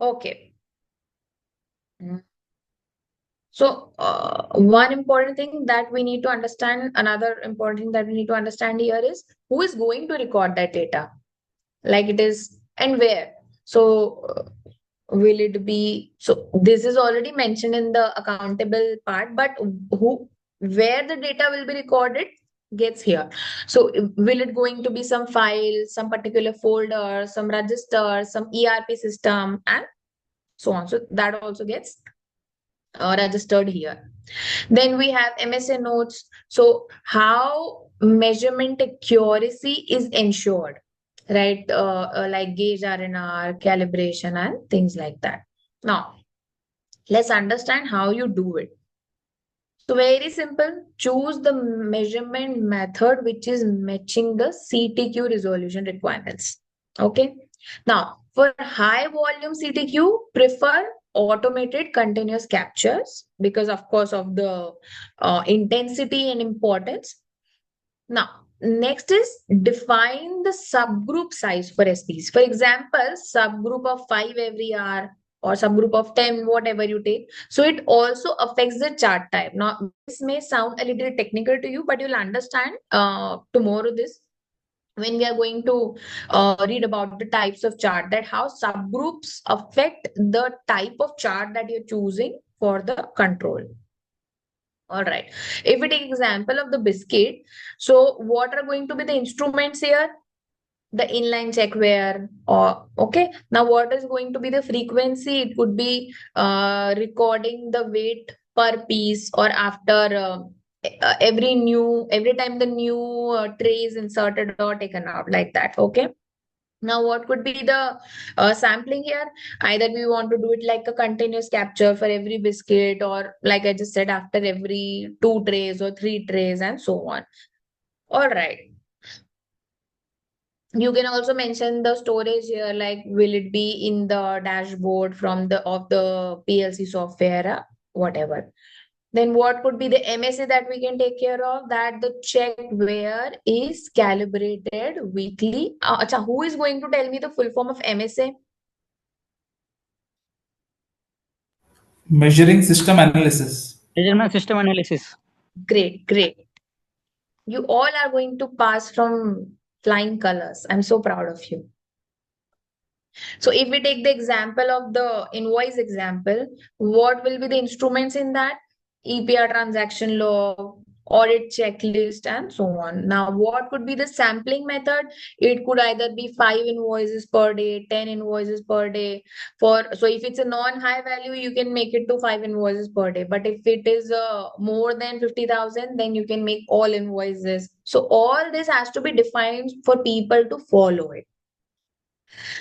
Speaker 2: Okay. So one important thing that we need to understand, another important thing that we need to understand here is who is going to record that data, like it is and where. So will it be, so this is already mentioned in the accountable part, but where the data will be recorded gets here. So will it going to be some file, some particular folder, some register, some ERP system, and so on. So that also gets registered here. Then we have MSA notes. So how measurement accuracy is ensured, right? Like gauge RNR, calibration, and things like that. Now, let's understand how you do it. So very simple. Choose the measurement method which is matching the CTQ resolution requirements. Okay. Now, for high volume CTQ, prefer automated continuous captures because, of course, of the intensity and importance. Now, next is define the subgroup size for SPs. For example, subgroup of 5 every hour or subgroup of 10, whatever you take. So it also affects the chart type. Now, this may sound a little technical to you, but you'll understand tomorrow this when we are going to read about the types of chart, that how subgroups affect the type of chart that you're choosing for the control. All right. If we take example of the biscuit, so what are going to be the instruments here? The inline check wear, or okay. Now, what is going to be the frequency? It could be recording the weight per piece, or after every time the new tray is inserted or taken out, like that. Okay. Now, what could be the sampling here? Either we want to do it like a continuous capture for every biscuit, or like I just said, after every 2 trays or 3 trays, and so on. All right. You can also mention the storage here, like will it be in the dashboard from the PLC software, whatever. Then what could be the MSA that we can take care of? That the check where is calibrated weekly. Acha, who is going to tell me the full form of MSA?
Speaker 7: Measuring system analysis.
Speaker 6: Measurement system analysis.
Speaker 2: Great. You all are going to pass from flying colors. I'm so proud of you. So if we take the example of the invoice example, what will be the instruments in that? EPR transaction log, audit checklist, and so on. Now, what could be the sampling method? It could either be 5 invoices per day, 10 invoices per day. So if it's a non-high value, you can make it to 5 invoices per day. But if it is more than 50,000, then you can make all invoices. So all this has to be defined for people to follow it.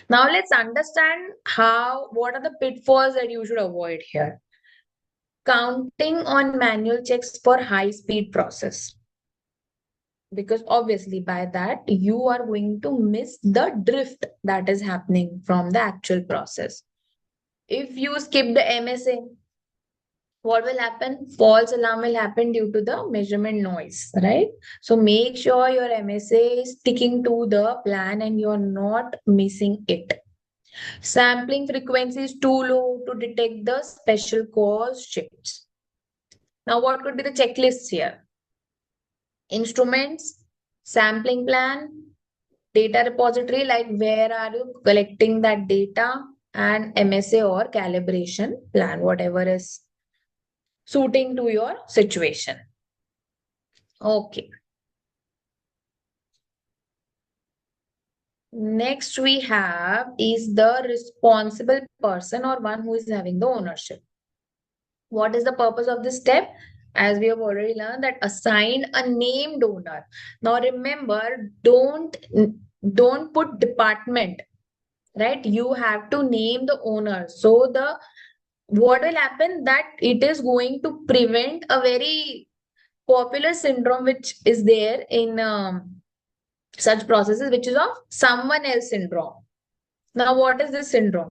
Speaker 2: Now let's understand what are the pitfalls that you should avoid here. Counting on manual checks for high speed process. Because obviously by that you are going to miss the drift that is happening from the actual process. If you skip the MSA, what will happen? False alarm will happen due to the measurement noise, right? So make sure your MSA is sticking to the plan and you're not missing it. Sampling frequency is too low to detect the special cause shifts. Now, what could be the checklists here? Instruments, sampling plan, data repository, like where are you collecting that data, and MSA or calibration plan, whatever is suiting to your situation. Okay. Next we have is the responsible person or one who is having the ownership. What is the purpose of this step? As we have already learned, that assign a named owner. Now remember, don't put department, right? You have to name the owner. So what will happen, that it is going to prevent a very popular syndrome which is there in such processes, which is of someone else syndrome. Now, what is this syndrome?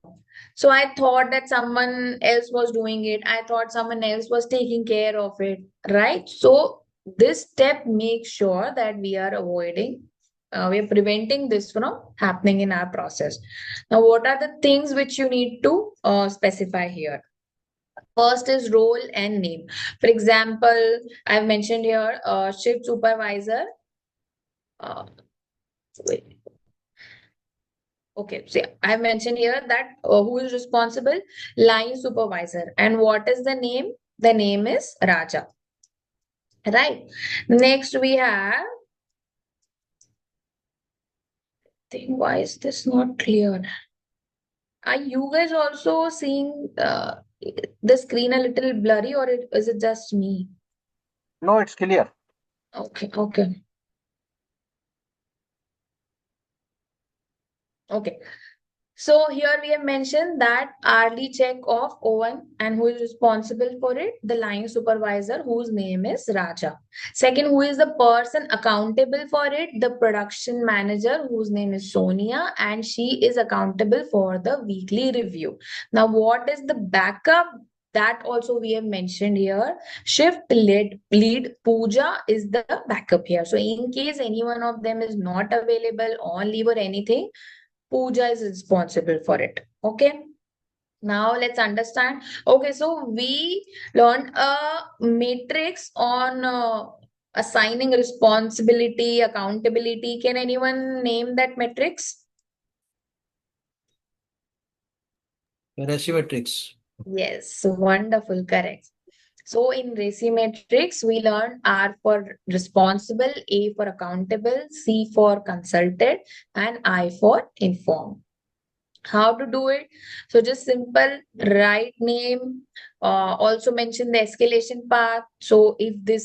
Speaker 2: So I thought that someone else was doing it. I thought someone else was taking care of it, right? So this step makes sure that we are we are preventing this from happening in our process. Now, what are the things which you need to specify here? First is role and name. For example, I've mentioned here shift supervisor. Wait. Okay, so I've mentioned here that who is responsible? Line supervisor. And what is the name? The name is Raja. Right. Next we have, why is this not clear? Are you guys also seeing the screen a little blurry, or is it just me?
Speaker 1: No, it's clear.
Speaker 2: Okay, okay. Okay. So here we have mentioned that hourly check of Owen, and who is responsible for it? The line supervisor, whose name is Raja. Second, who is the person accountable for it? The production manager, whose name is Sonia, and she is accountable for the weekly review. Now, what is the backup? That also we have mentioned here. Shift lead Pooja is the backup here. So in case any one of them is not available on leave or anything, Pooja is responsible for it. Okay. Now let's understand. Okay, so we learned a matrix on assigning responsibility, accountability. Can anyone name that matrix?
Speaker 5: RACI matrix.
Speaker 2: Yes, wonderful, correct. So in RACI matrix, we learned R for responsible, A for accountable, C for consulted, and I for informed. How to do it? So just simple, write name, also mention the escalation path. So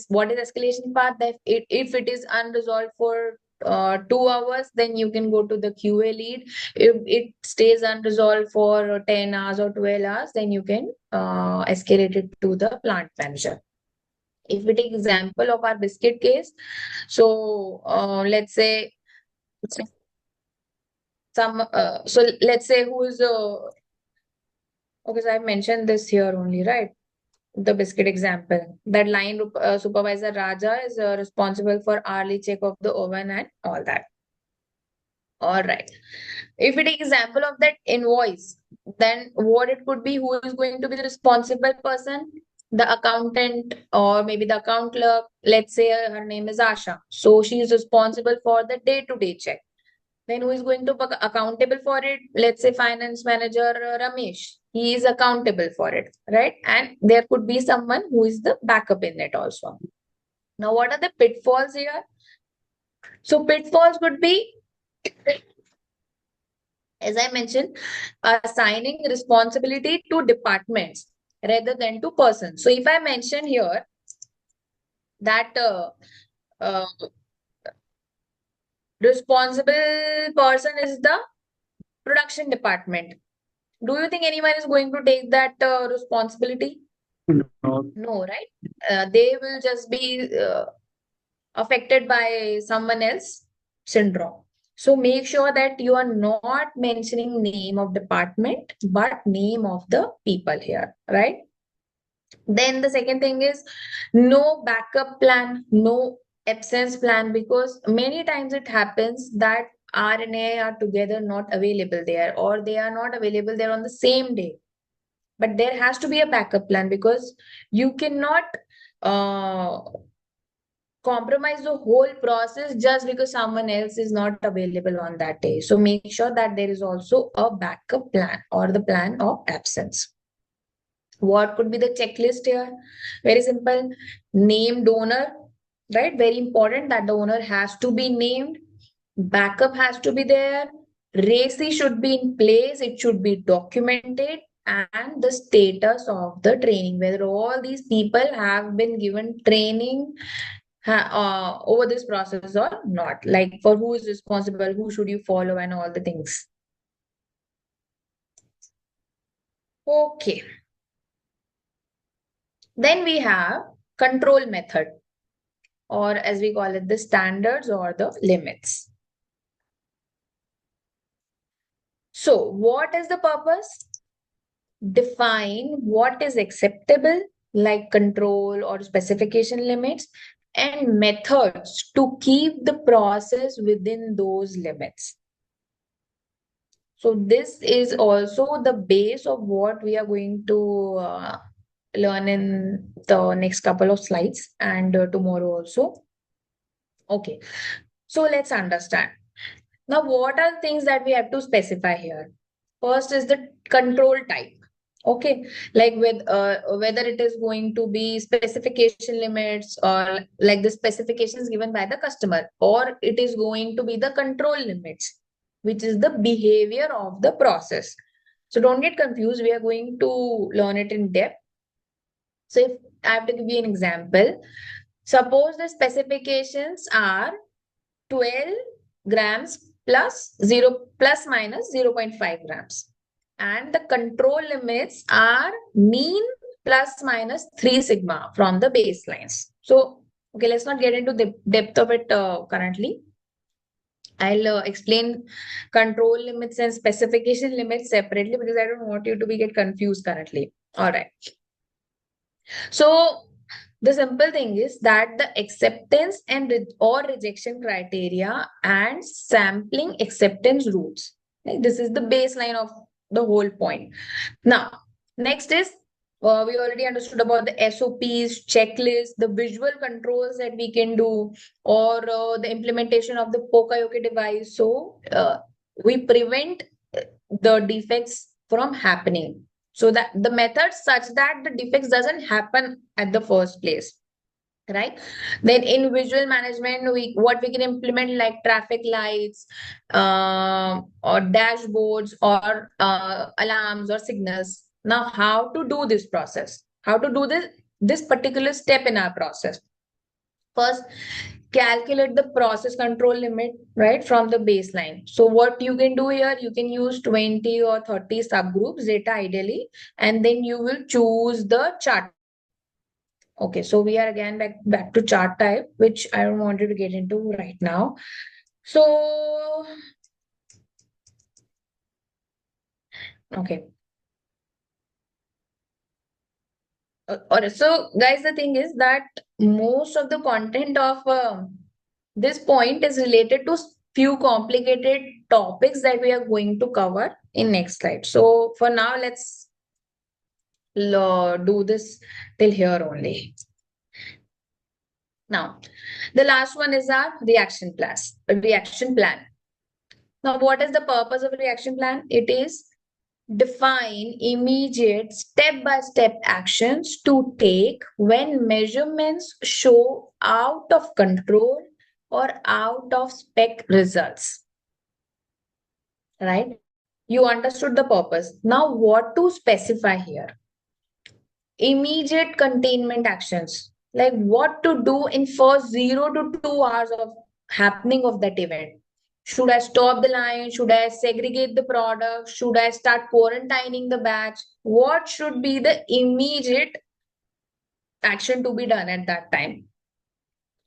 Speaker 2: what is escalation path? That if it is unresolved for 2 hours, then you can go to the QA lead. If it stays unresolved for 10 hours or 12 hours, then you can escalate it to the plant manager. If we take example of our biscuit case, so let's say so let's say who is okay, so I've mentioned this here only, right? The biscuit example. That line supervisor Raja is responsible for hourly check of the oven and all that. All right. If we take example of that invoice, then what it could be, who is going to be the responsible person? The accountant or maybe the account clerk. Let's say her name is Asha. So she is responsible for the day-to-day check. Then who is going to be accountable for it? Let's say finance manager Ramesh. He is accountable for it, right? And there could be someone who is the backup in it also. Now, what are the pitfalls here? So pitfalls could be, as I mentioned, assigning responsibility to departments rather than to persons. So if I mention here that uh, responsible person is the production department, do you think anyone is going to take that responsibility?
Speaker 4: No.
Speaker 2: No, right? They will just be affected by someone else syndrome. So make sure that you are not mentioning name of department, but name of the people here, right? Then the second thing is no backup plan, no absence plan, because many times it happens that RNA are together not available there, or they are not available there on the same day. But there has to be a backup plan, because you cannot compromise the whole process just because someone else is not available on that day. So make sure that there is also a backup plan or the plan of absence. What could be the checklist here? Very simple. Name donor, right? Very important that the owner has to be named. Backup has to be there. RACI should be in place. It should be documented. And the status of the training, whether all these people have been given training over this process or not. Like, for who is responsible, who should you follow, and all the things. Okay. Then we have control method, or as we call it, the standards or the limits. So what is the purpose? Define what is acceptable, like control or specification limits, and methods to keep the process within those limits. So this is also the base of what we are going to learn in the next couple of slides, and tomorrow also. Okay, so let's understand. Now, what are things that we have to specify here? First is the control type. Okay, like with whether it is going to be specification limits, or like the specifications given by the customer, or it is going to be the control limits, which is the behavior of the process. So don't get confused. We are going to learn it in depth. So if I have to give you an example, suppose the specifications are 12 grams plus minus 0.5 grams. And the control limits are mean plus minus 3 sigma from the baselines. So, okay, let's not get into the depth of it currently. I'll explain control limits and specification limits separately, because I don't want you to get confused currently. All right. So the simple thing is that the acceptance and or rejection criteria and sampling acceptance rules. Like, this is the baseline of the whole point. Now, next is we already understood about the SOPs, checklists, the visual controls that we can do, or the implementation of the Pokayoke device. So we prevent the defects from happening. So that the method such that the defects doesn't happen at the first place, right? Then in visual management, what we can implement, like traffic lights, or dashboards, or alarms or signals. Now, how to do this process? How to do this particular step in our process? First, calculate the process control limit, right, from the baseline. So what you can do here, you can use 20 or 30 subgroups data ideally, and then you will choose the chart. Okay, so we are again back to chart type, which I don't want you to get into right now. So, okay. So guys, the thing is that most of the content of this point is related to few complicated topics that we are going to cover in next slide. So for now, let's do this till here only. Now, the last one is our reaction plan. Now, what is the purpose of a reaction plan? It is define immediate step-by-step actions to take when measurements show out of control or out of spec results. Right? You understood the purpose. Now, what to specify here? Immediate containment actions. Like what to do in first 0 to 2 hours of happening of that event. Should I stop the line? Should I segregate the product? Should I start quarantining the batch? What should be the immediate action to be done at that time?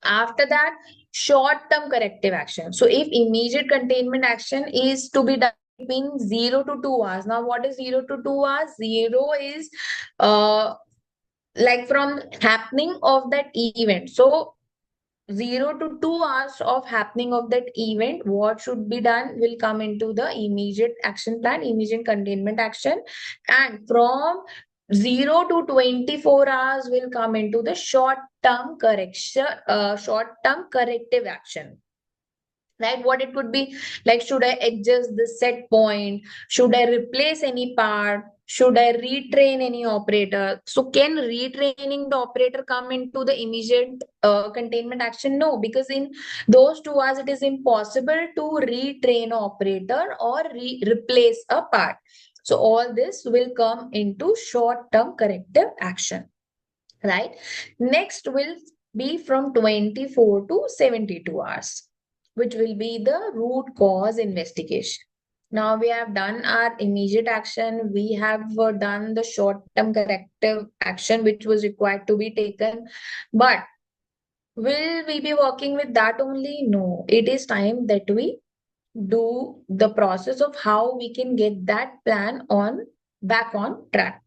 Speaker 2: After that, short-term corrective action. So if immediate containment action is to be done between 0 to 2 hours. Now, what is 0 to 2 hours? 0 is like from happening of that event. So 0 to 2 hours of happening of that event, what should be done will come into the immediate action plan, immediate containment action, and from 0 to 24 hours will come into the short-term corrective action. Right? What it could be like, should I adjust the set point? Should I replace any part? Should I retrain any operator? So can retraining the operator come into the immediate containment action? No, because in those 2 hours, it is impossible to retrain operator or replace a part. So all this will come into short-term corrective action, right? Next will be from 24 to 72 hours, which will be the root cause investigation. Now we have done our immediate action. We have done the short-term corrective action, which was required to be taken. But will we be working with that only? No, it is time that we do the process of how we can get that plan back on track.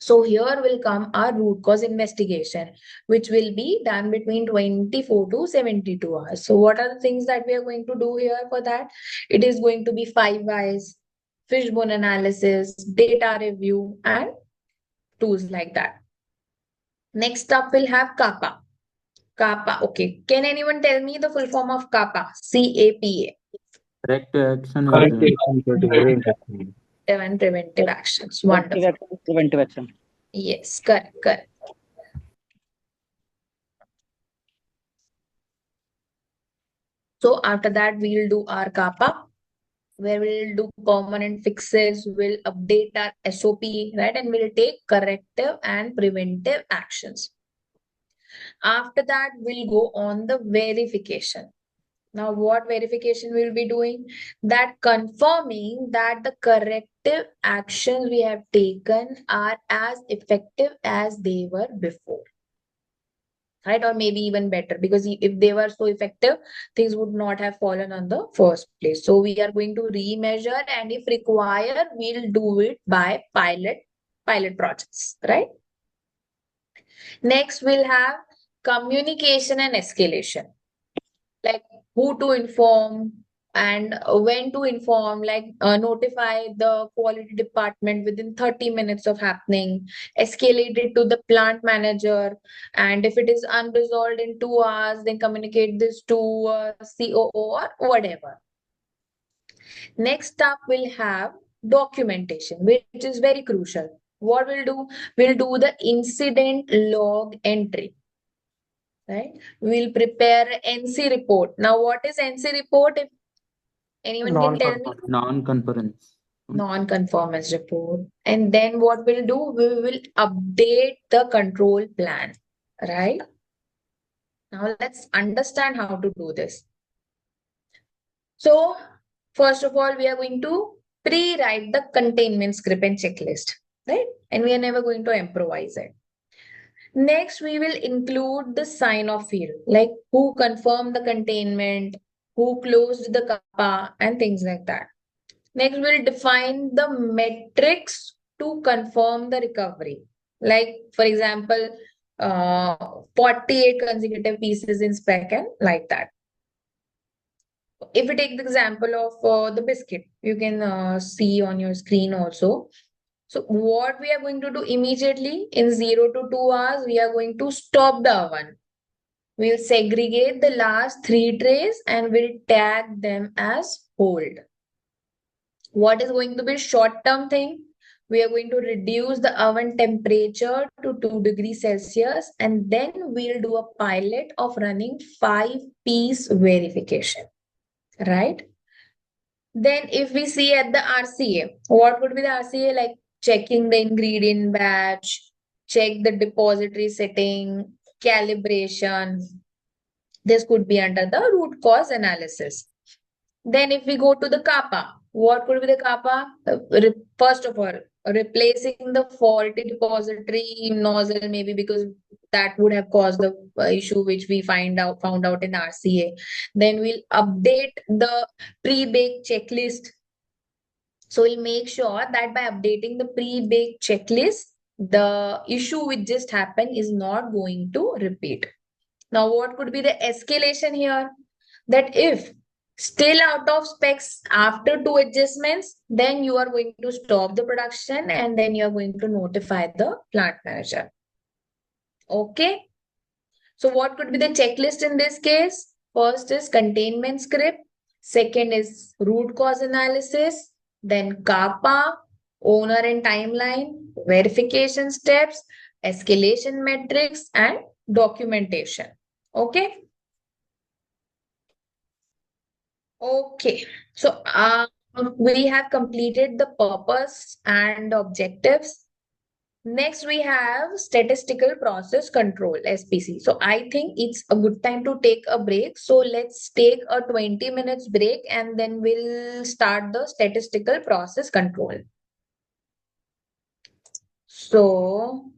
Speaker 2: So here will come our root cause investigation, which will be done between 24 to 72 hours. So what are the things that we are going to do here for that? It is going to be 5 whys, fishbone analysis, data review, and tools like that. Next up, we'll have CAPA. CAPA, okay. Can anyone tell me the full form of CAPA? C-A-P-A.
Speaker 4: Corrective action
Speaker 6: Corrective
Speaker 4: is
Speaker 6: action, preventive
Speaker 2: And preventive actions.
Speaker 6: Corrective
Speaker 2: Wonderful.
Speaker 6: action, preventive action.
Speaker 2: Yes, correct. So after that, we'll do our CAPA, where we'll do permanent fixes, we'll update our SOP, right? And we'll take corrective and preventive actions. After that, we'll go on the verification. Now, what verification we'll be doing? That confirming that the corrective actions we have taken are as effective as they were before. Right? Or maybe even better, because if they were so effective, things would not have fallen on the first place. So we are going to remeasure, and if required, we'll do it by pilot projects, right? Next, we'll have communication and escalation. Like who to inform and when to inform, like notify the quality department within 30 minutes of happening, escalate it to the plant manager, and if it is unresolved in 2 hours, then communicate this to COO or whatever. Next up, we'll have documentation, which is very crucial. What we'll do? We'll do the incident log entry. Right? We'll prepare NC report. Now, what is NC report? If anyone can tell me?
Speaker 4: non-conference.
Speaker 2: Non-conformance report. And then what we'll do? We will update the control plan. Right? Now, let's understand how to do this. So, first of all, we are going to pre-write the containment script and checklist. Right? And we are never going to improvise it. Next, we will include the sign-off field, like who confirmed the containment, who closed the CAPA, and things like that. Next, we'll define the metrics to confirm the recovery. Like, for example, 48 consecutive pieces in spec and like that. If we take the example of the biscuit, you can see on your screen also. So what we are going to do immediately in 0 to 2 hours, we are going to stop the oven. We'll segregate the last 3 trays and we'll tag them as hold. What is going to be short-term thing? We are going to reduce the oven temperature to 2 degrees Celsius, and then we'll do a pilot of running 5-piece verification, right? Then if we see at the RCA, what would be the RCA? Like checking the ingredient batch, check the depository setting, calibration. This could be under the root cause analysis. Then if we go to the CAPA, what could be the CAPA? First of all, replacing the faulty depository nozzle, maybe because that would have caused the issue which we found out in RCA. Then we'll update the pre-baked checklist. So we'll make sure that by updating the pre-baked checklist, the issue which just happened is not going to repeat. Now, what could be the escalation here? That if still out of specs after two adjustments, then you are going to stop the production and then you are going to notify the plant manager. Okay. So what could be the checklist in this case? First is containment script. Second is root cause analysis. Then CAPA, owner and timeline, verification steps, escalation metrics, and documentation. Okay. Okay. So we have completed the purpose and objectives. Next, we have statistical process control, SPC. So I think it's a good time to take a break. So let's take a 20 minutes break and then we'll start the statistical process control. So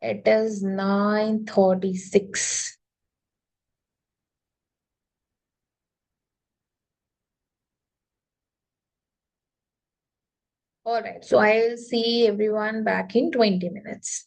Speaker 2: it is 9:36. All right. So I'll see everyone back in 20 minutes.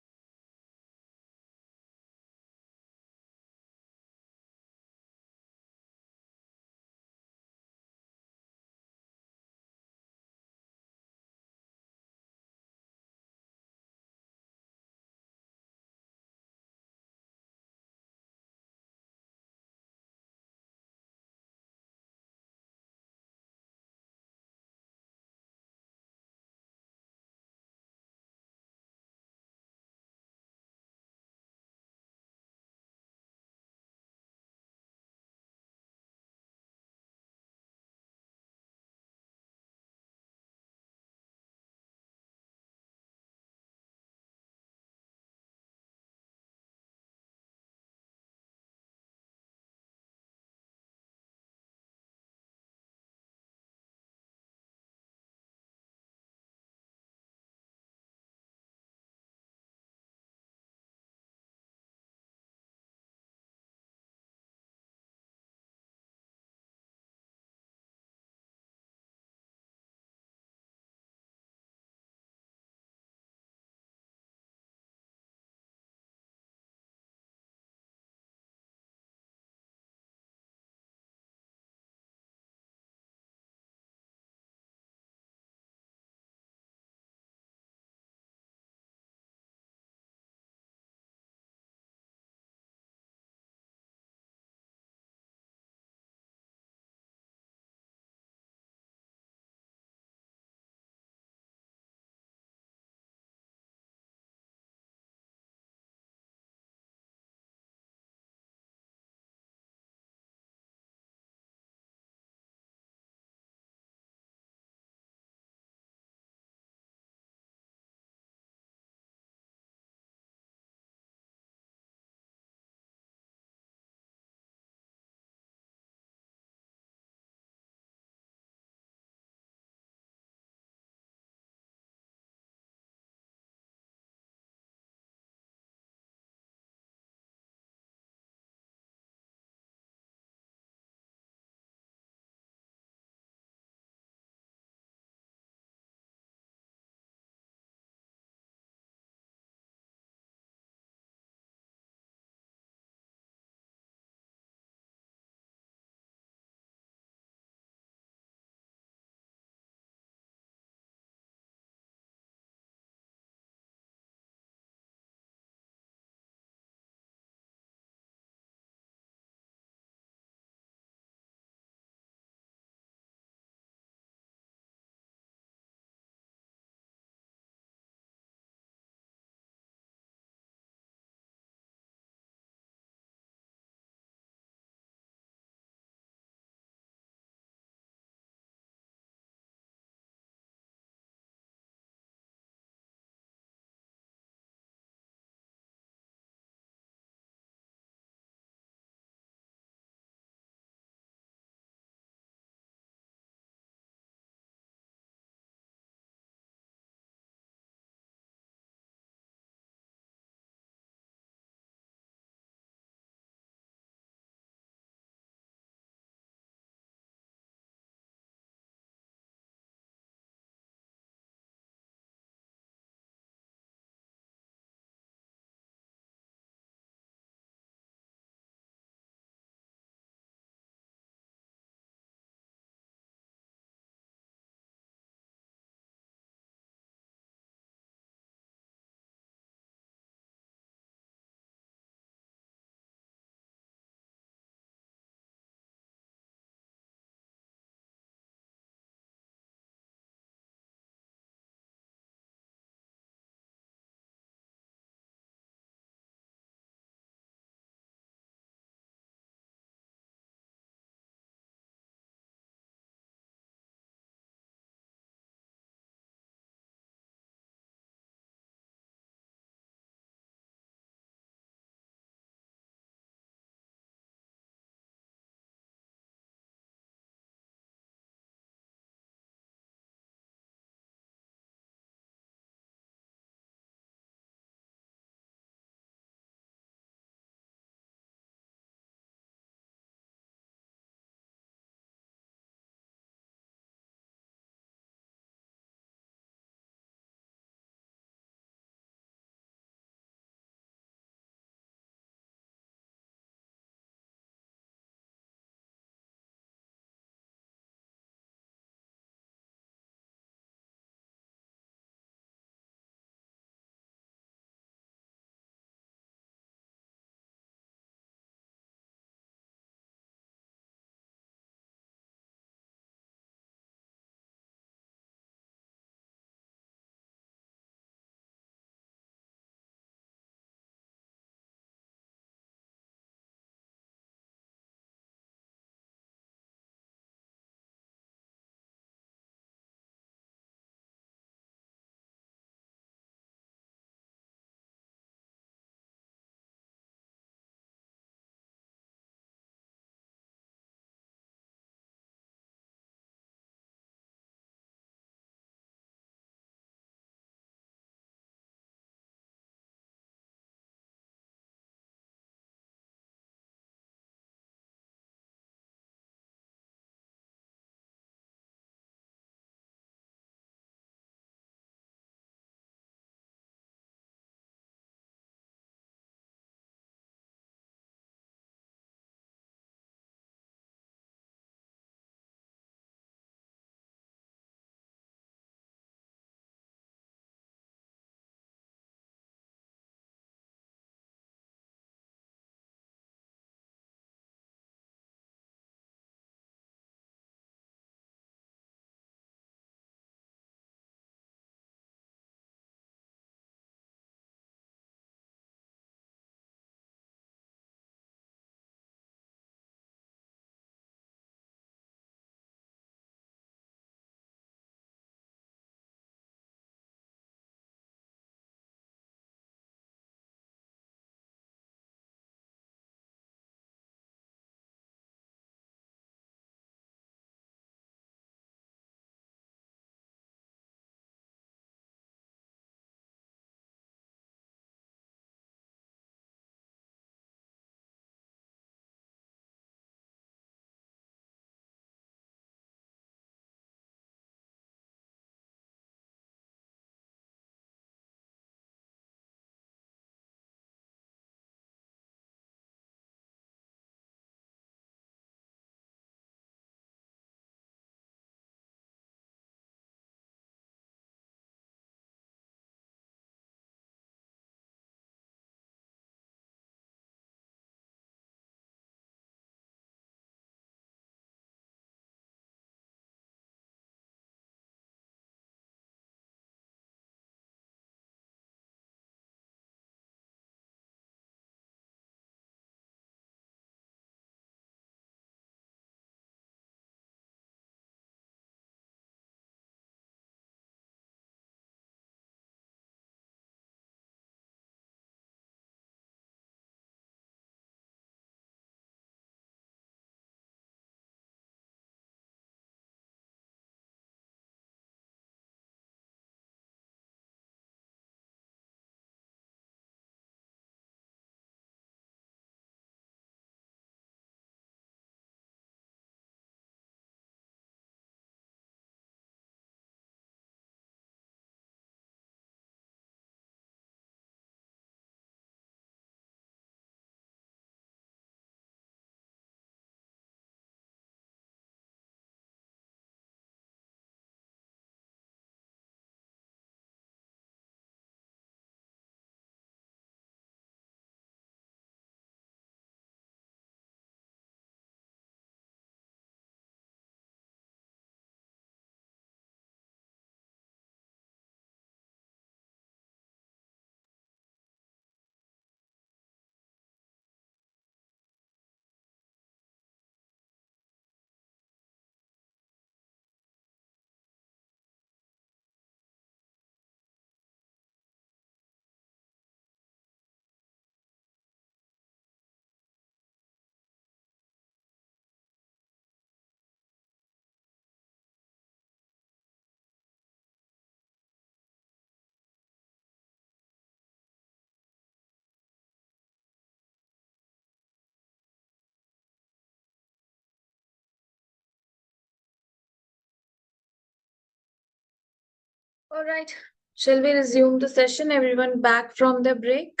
Speaker 2: All right. Shall we resume the session? Everyone back from the break?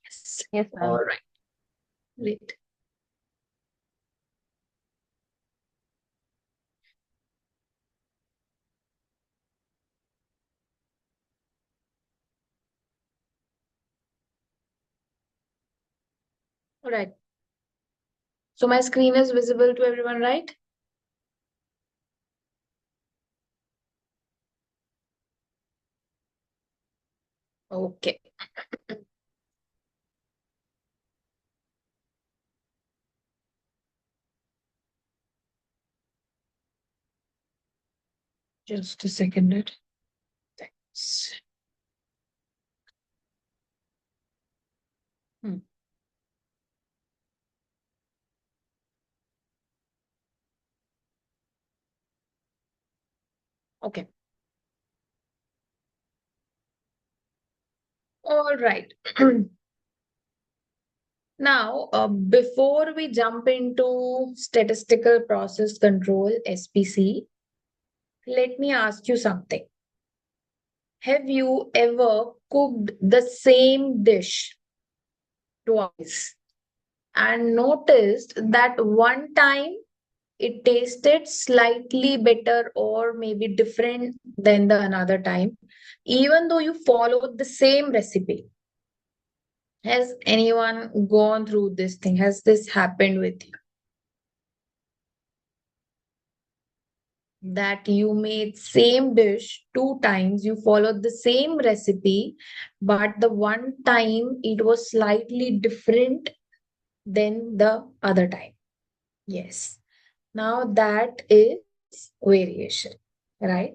Speaker 2: Yes.
Speaker 7: Yes,
Speaker 2: All
Speaker 7: ma'am.
Speaker 2: right. Great. All right. So my screen is visible to everyone, right? Okay. Just a second. Thanks. Hmm. Okay. All right. Now, before we jump into statistical process control, SPC, let me ask you something. Have you ever cooked the same dish twice and noticed that one time it tasted slightly better or maybe different than the another time, even though you followed the same recipe? Has anyone gone through this thing? Has this happened with you? That you made same dish two times, you followed the same recipe, but the one time it was slightly different than the other time. Yes. Now that is variation, right?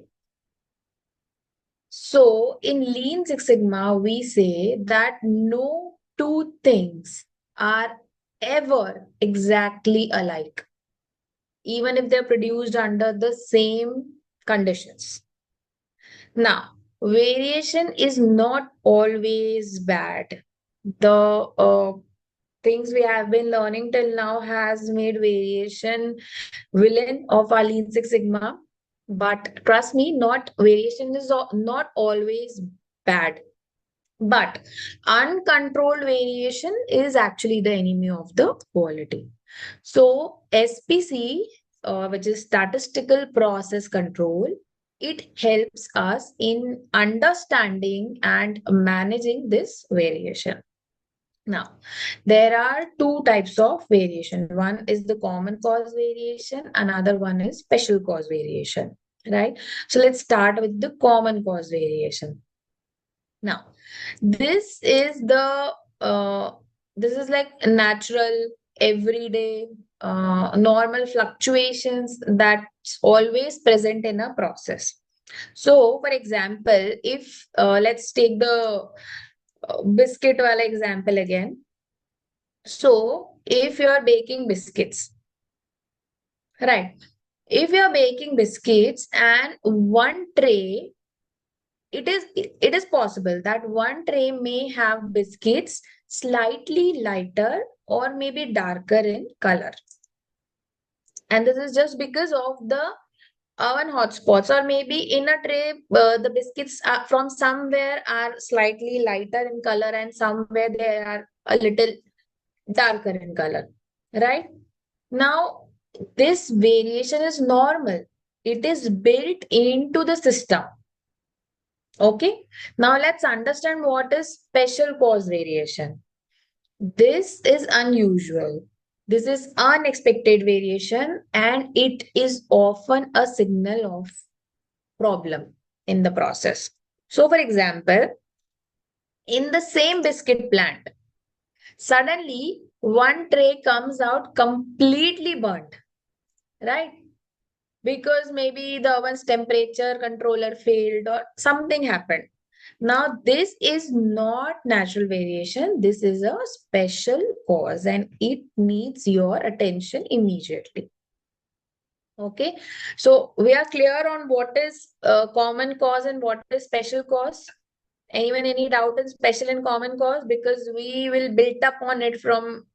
Speaker 2: So in Lean Six Sigma, we say that no two things are ever exactly alike, even if they're produced under the same conditions. Now, variation is not always bad. The things we have been learning till now has made variation villain of our Lean Six Sigma. But trust me, not variation is not always bad. But uncontrolled variation is actually the enemy of the quality. So SPC, which is statistical process control, it helps us in understanding and managing this variation. Now, there are two types of variation. One is the common cause variation, another one is special cause variation, right? So let's start with the common cause variation. Now, this is the this is like natural, everyday, normal fluctuations that's always present in a process. So, for example, if let's take the biscuit wala example again. So, if you are baking biscuits, right? If you are baking biscuits and one tray, it is possible that one tray may have biscuits slightly lighter or maybe darker in color. And this is just because of the oven hotspots, or maybe in a tray, the biscuits are from somewhere are slightly lighter in color and somewhere they are a little darker in color, right? Now, this variation is normal. It is built into the system. Okay. Now let's understand what is special cause variation. This is unusual. This is unexpected variation and it is often a signal of problem in the process. So for example, in the same biscuit plant, suddenly one tray comes out completely burnt, right? Because maybe the oven's temperature controller failed or something happened. Now, this is not natural variation. This is a special cause and it needs your attention immediately. Okay. So, we are clear on what is common cause and what is special cause. Anyone, any doubt in special and common cause? Because we will build up on it from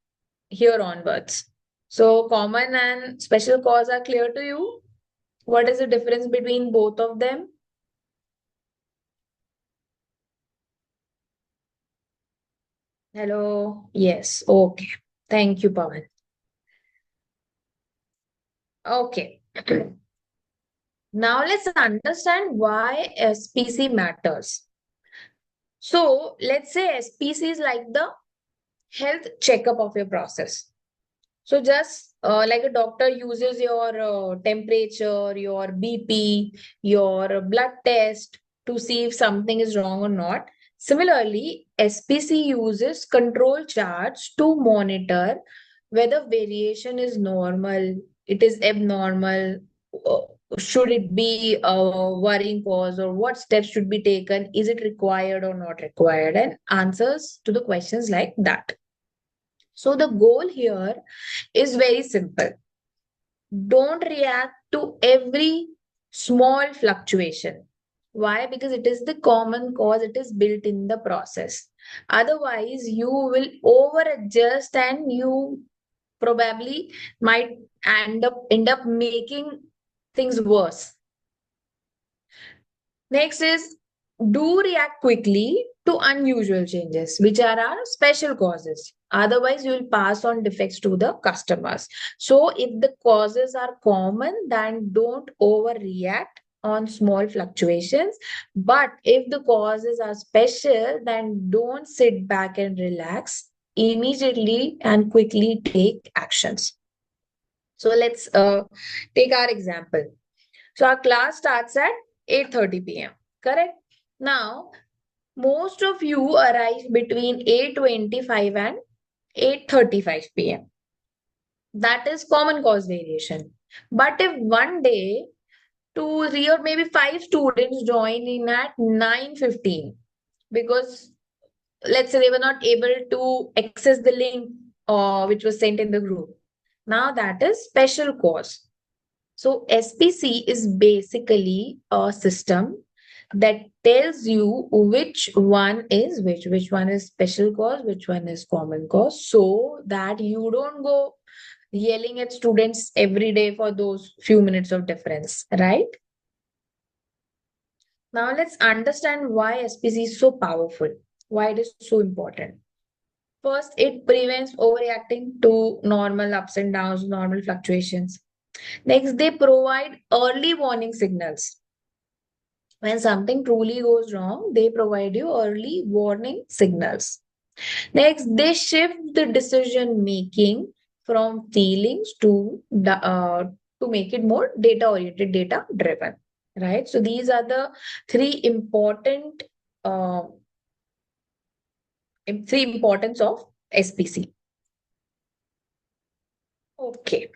Speaker 2: here onwards. So, common and special cause are clear to you? What is the difference between both of them? Hello? Yes. Okay. Thank you, Pawan. Okay. Now let's understand why SPC matters. So let's say SPC is like the health checkup of your process. So just like a doctor uses your temperature, your BP, your blood test to see if something is wrong or not. Similarly, SPC uses control charts to monitor whether variation is normal, it is abnormal, uh, should it be a worrying cause, or what steps should be taken, is it required or not required, and answers to the questions like that. So the goal here is very simple. Don't react to every small fluctuation. Why? Because it is the common cause, it is built in the process. Otherwise, you will over adjust and you probably might end up making things worse. Next is do react quickly to unusual changes, which are our special causes. Otherwise, you will pass on defects to the customers. So, if the causes are common, then don't overreact on small fluctuations. But if the causes are special, then don't sit back and relax. Immediately and quickly take actions. So, let's take our example. So, our class starts at 8:30 p.m. Correct? Now, most of you arrive between 8:25 and 8:35 p.m. That is common cause variation. But if one day 2, 3, or maybe 5 students join in at 9:15 because let's say they were not able to access the link which was sent in the group. Now that is special cause. So SPC is basically a system that tells you which one is which one is special cause, which one is common cause, so that you don't go yelling at students every day for those few minutes of difference, right? Now let's understand why SPC is so powerful, why it is so important. First, it prevents overreacting to normal ups and downs, normal fluctuations. Next, they provide early warning signals. When something truly goes wrong, they provide you early warning signals. Next, they shift the decision making from feelings to make it more data oriented, data driven. Right. So these are the uh, three importance of SPC. Okay.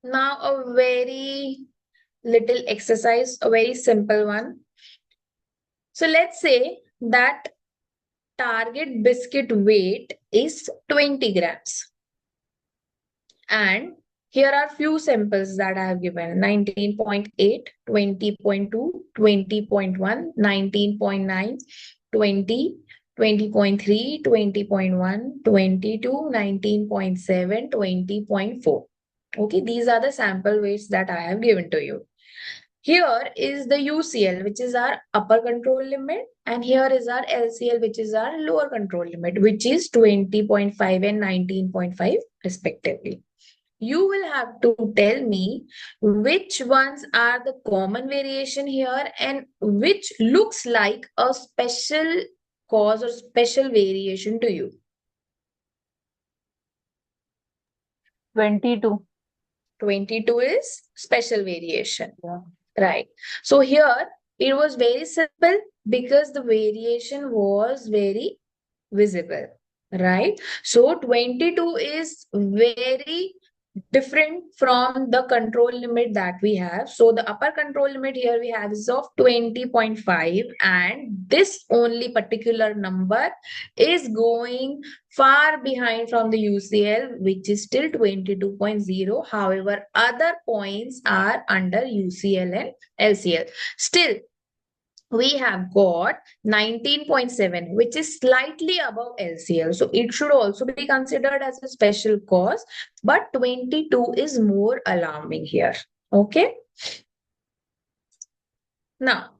Speaker 2: Now a very little exercise, a very simple one. So let's say that target biscuit weight is 20 grams. And here are few samples that I have given: 19.8, 20.2, 20.1, 19.9, 20, 20.3, 20.1, 22, 19.7, 20.4. Okay, these are the sample weights that I have given to you. Here is the UCL, which is our upper control limit, and here is our LCL, which is our lower control limit, which is 20.5 and 19.5 respectively. You will have to tell me which ones are the common variation here and which looks like a special cause or special variation to you.
Speaker 7: 22.
Speaker 2: 22 is special variation. Yeah. Right. So here it was very simple because the variation was very visible. Right. So 22 is very different from the control limit that we have. So the upper control limit here we have is of 20.5, and this only particular number is going far behind from the UCL, which is still 22.0. However, other points are under UCL and LCL. Still, we have got 19.7, which is slightly above LCL. So it should also be considered as a special cause, but 22 is more alarming here. Okay. Now,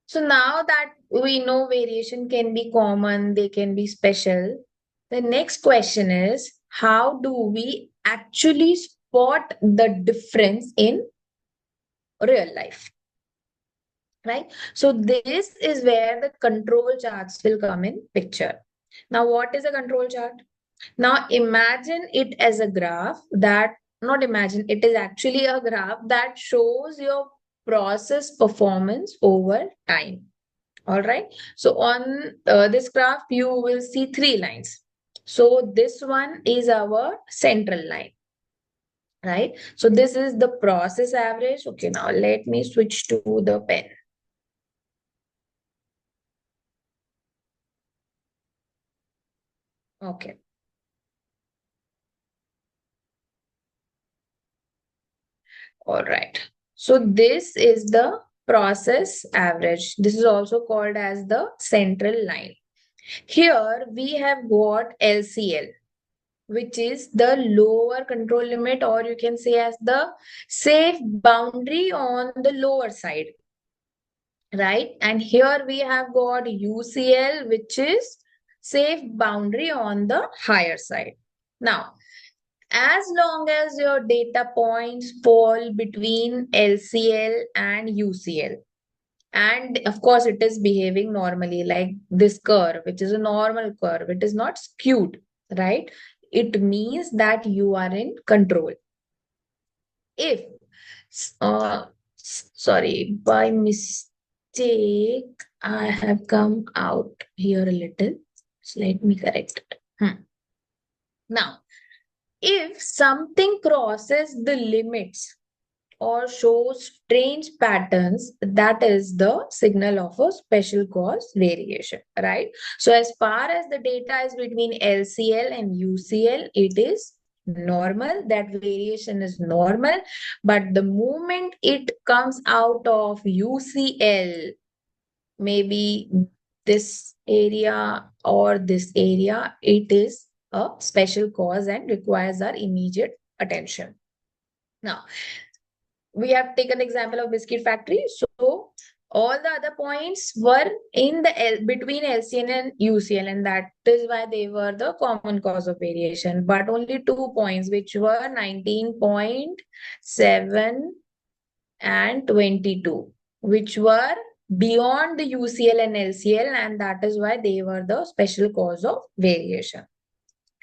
Speaker 2: so now that we know variation can be common, they can be special, the next question is, how do we actually spot the difference in real life? Right? So this is where the control charts will come in picture. Now, what is a control chart? Now, imagine it as a graph that, not imagine, it is actually a graph that shows your process performance over time. All right. So on this graph, you will see 3 lines. So this one is our central line, right? So this is the process average. Okay, now let me switch to the pen. Okay. All right. So this is the process average. This is also called as the central line. Here we have got LCL, which is the lower control limit, or you can say as the safe boundary on the lower side, right? And here we have got UCL, which is safe boundary on the higher side. Now, as long as your data points fall between LCL and UCL, and of course it is behaving normally like this curve, which is a normal curve, it is not skewed, right? It means that you are in control. If sorry, by mistake I have come out here a little, so let me correct it. Now, if something crosses the limits or shows strange patterns, that is the signal of a special cause variation, right? So as far as the data is between LCL and UCL, it is normal, that variation is normal. But the moment it comes out of UCL, maybe this area or this area, it is a special cause and requires our immediate attention. Now, we have taken the example of biscuit factory. So all the other points were in the between LCL and UCL, and that is why they were the common cause of variation. But only 2 points, which were 19.7 and 22, which were beyond the UCL and LCL, and that is why they were the special cause of variation.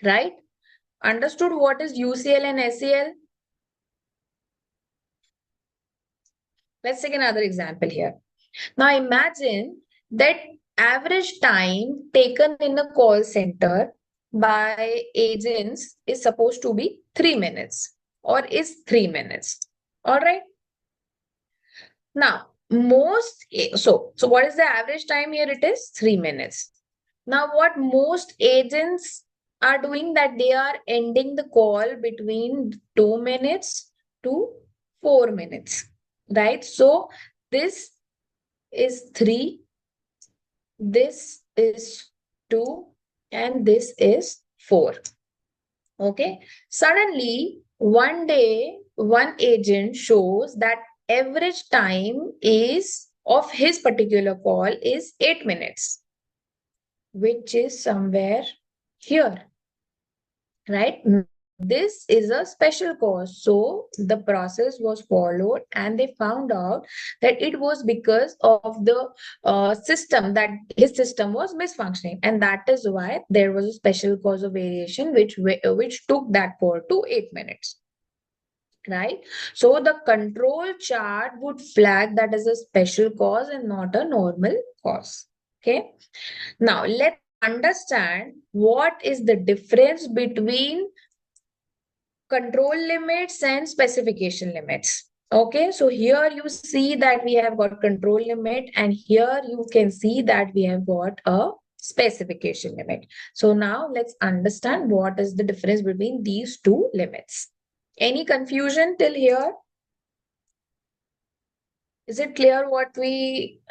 Speaker 2: Right? Understood what is UCL and LCL? Let's take another example here. Now imagine that average time taken in a call center by agents is supposed to be 3 minutes or is 3 minutes. All right. Now, so what is the average time here? It is 3 minutes. Now, what most agents are doing, that they are ending the call between 2 minutes to 4 minutes, right? So this is 3, this is 2, and this is 4. Okay. Suddenly, one day, one agent shows that average time is of his particular call is 8 minutes, which is somewhere here, right? This is a special cause. So the process was followed and they found out that it was because of the system, that his system was misfunctioning. And that is why there was a special cause of variation which took that call to 8 minutes. Right? So the control chart would flag that as a special cause and not a normal cause. Okay. Now let's understand what is the difference between control limits and specification limits. Okay, so here you see that we have got control limit, and here you can see that we have got a specification limit. So now let's understand what is the difference between these two limits. Any confusion till here? Is it clear what we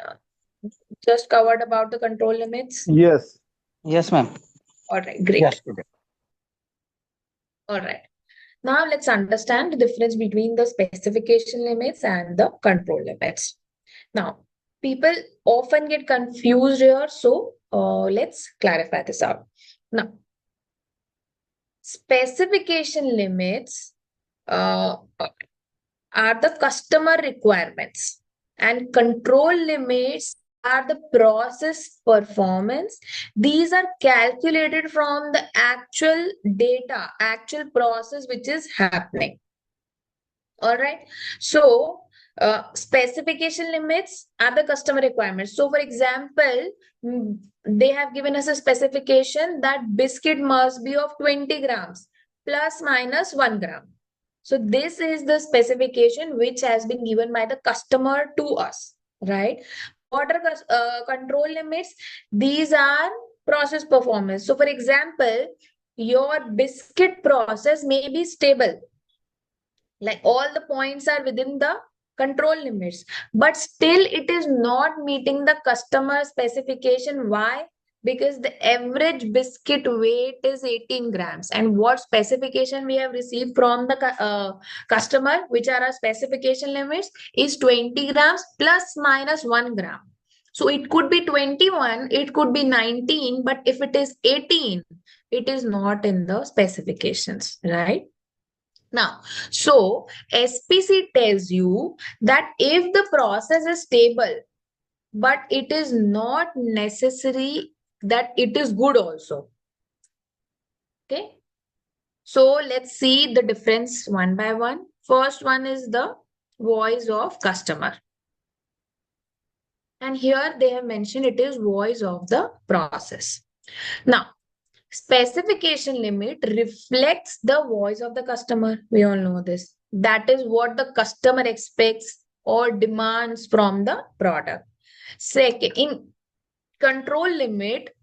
Speaker 2: just covered about the control limits?
Speaker 1: Yes.
Speaker 6: Yes, ma'am.
Speaker 2: All right, great.
Speaker 1: Yes, student.
Speaker 2: All right. Now let's understand the difference between the specification limits and the control limits. Now, people often get confused here, so let's clarify this out. Now, specification limits are the customer requirements, and control limits are the process performance. These are calculated from the actual data, actual process which is happening. All right. So, specification limits are the customer requirements. So, for example, they have given us a specification that biscuit must be of 20 grams plus minus 1 gram. So, this is the specification which has been given by the customer to us, right? What are control limits? These are process performance. So, for example, your biscuit process may be stable, like all the points are within the control limits, but still it is not meeting the customer specification. Why? Because the average biscuit weight is 18 grams, and what specification we have received from the customer, which are our specification limits, is 20 grams plus minus 1 gram. So it could be 21, it could be 19, but if it is 18, it is not in the specifications, right? Now, so SPC tells you that if the process is stable, but it is not necessary that it is good also. Okay. So let's see the difference one by one. First one is the voice of customer. And here they have mentioned it is voice of the process. Now, specification limit reflects the voice of the customer. We all know this. That is what the customer expects or demands from the product. Second, in control limit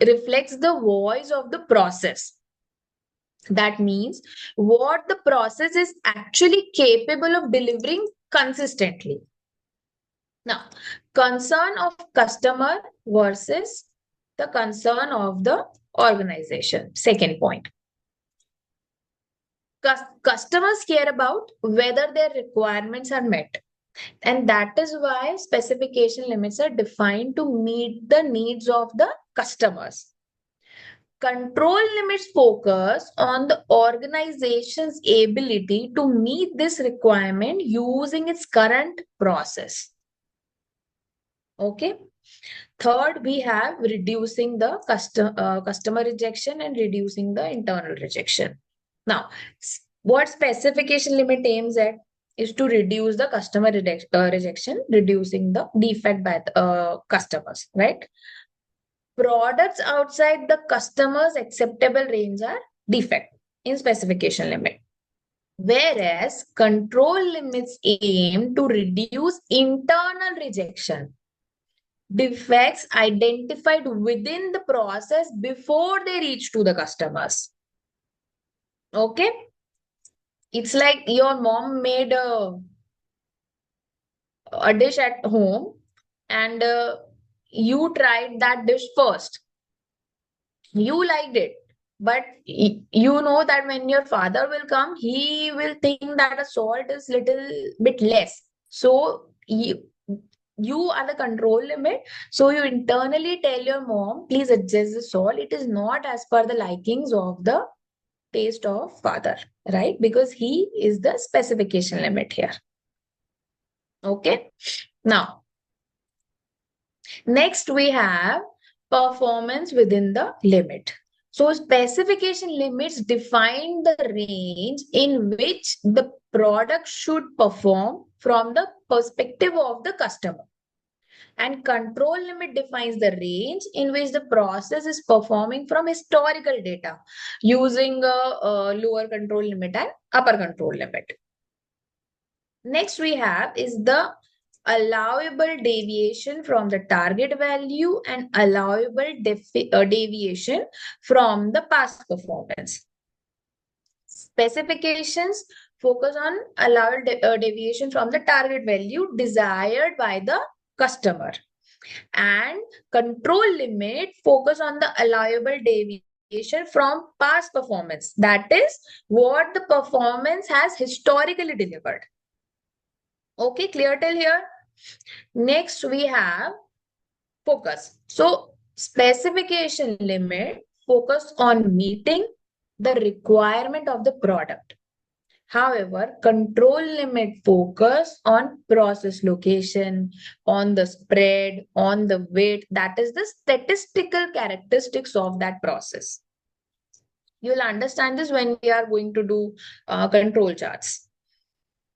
Speaker 2: reflects the voice of the process. That means what the process is actually capable of delivering consistently. Now, concern of customer versus the concern of the organization. Second point. Customers care about whether their requirements are met. And that is why specification limits are defined to meet the needs of the customers. Control limits focus on the organization's ability to meet this requirement using its current process. Okay. Third, we have reducing the customer rejection and reducing the internal rejection. Now, what specification limit aims at is to reduce the customer rejection, reducing the defect by the, customers, right? Products outside the customer's acceptable range are defect in specification limit. Whereas control limits aim to reduce internal rejection, defects identified within the process before they reach to the customers. Okay. It's like your mom made a dish at home and you tried that dish first. You liked it, but you know that when your father will come, he will think that a salt is little bit less. So you are the control limit. So you internally tell your mom, please adjust the salt. It is not as per the likings of the taste of father, right? Because he is the specification limit here. Okay. Now, next we have performance within the limit. So specification limits define the range in which the product should perform from the perspective of the customer. And control limit defines the range in which the process is performing from historical data using a lower control limit and upper control limit. Next we have is the allowable deviation from the target value and allowable deviation from the past performance. Specifications focus on allowed deviation from the target value desired by the customer. And control limit focus on the allowable deviation from past performance. That is what the performance has historically delivered. Okay, clear till here? Next, we have focus. So, specification limit focus on meeting the requirement of the product. However, control limit focus on process location, on the spread, on the weight. That is the statistical characteristics of that process. You'll understand this when we are going to do control charts.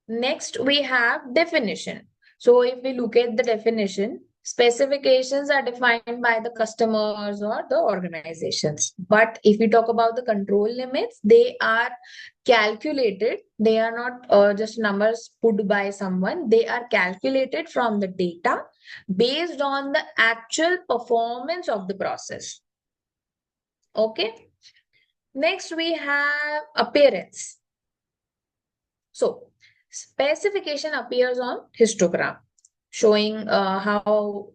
Speaker 2: Next, we have definition. So if we look at the definition, specifications are defined by the customers or the organizations. But if we talk about the control limits, they are calculated. They are not just numbers put by someone. They are calculated from the data based on the actual performance of the process. Okay. Next, we have appearance. So, specification appears on histogram, showing how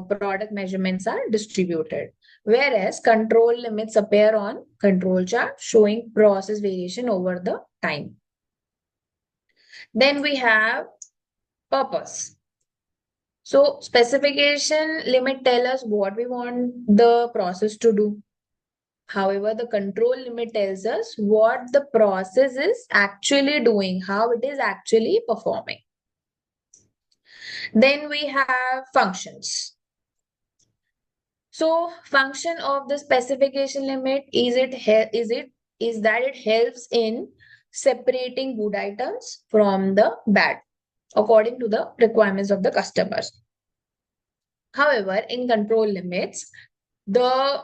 Speaker 2: product measurements are distributed, whereas control limits appear on control chart, showing process variation over the time. Then we have purpose. So, specification limit tell us what we want the process to do. However, the control limit tells us what the process is actually doing, how it is actually performing. Then we have functions. So, function of the specification limit is that it helps in separating good items from the bad according to the requirements of the customers. However, in control limits, the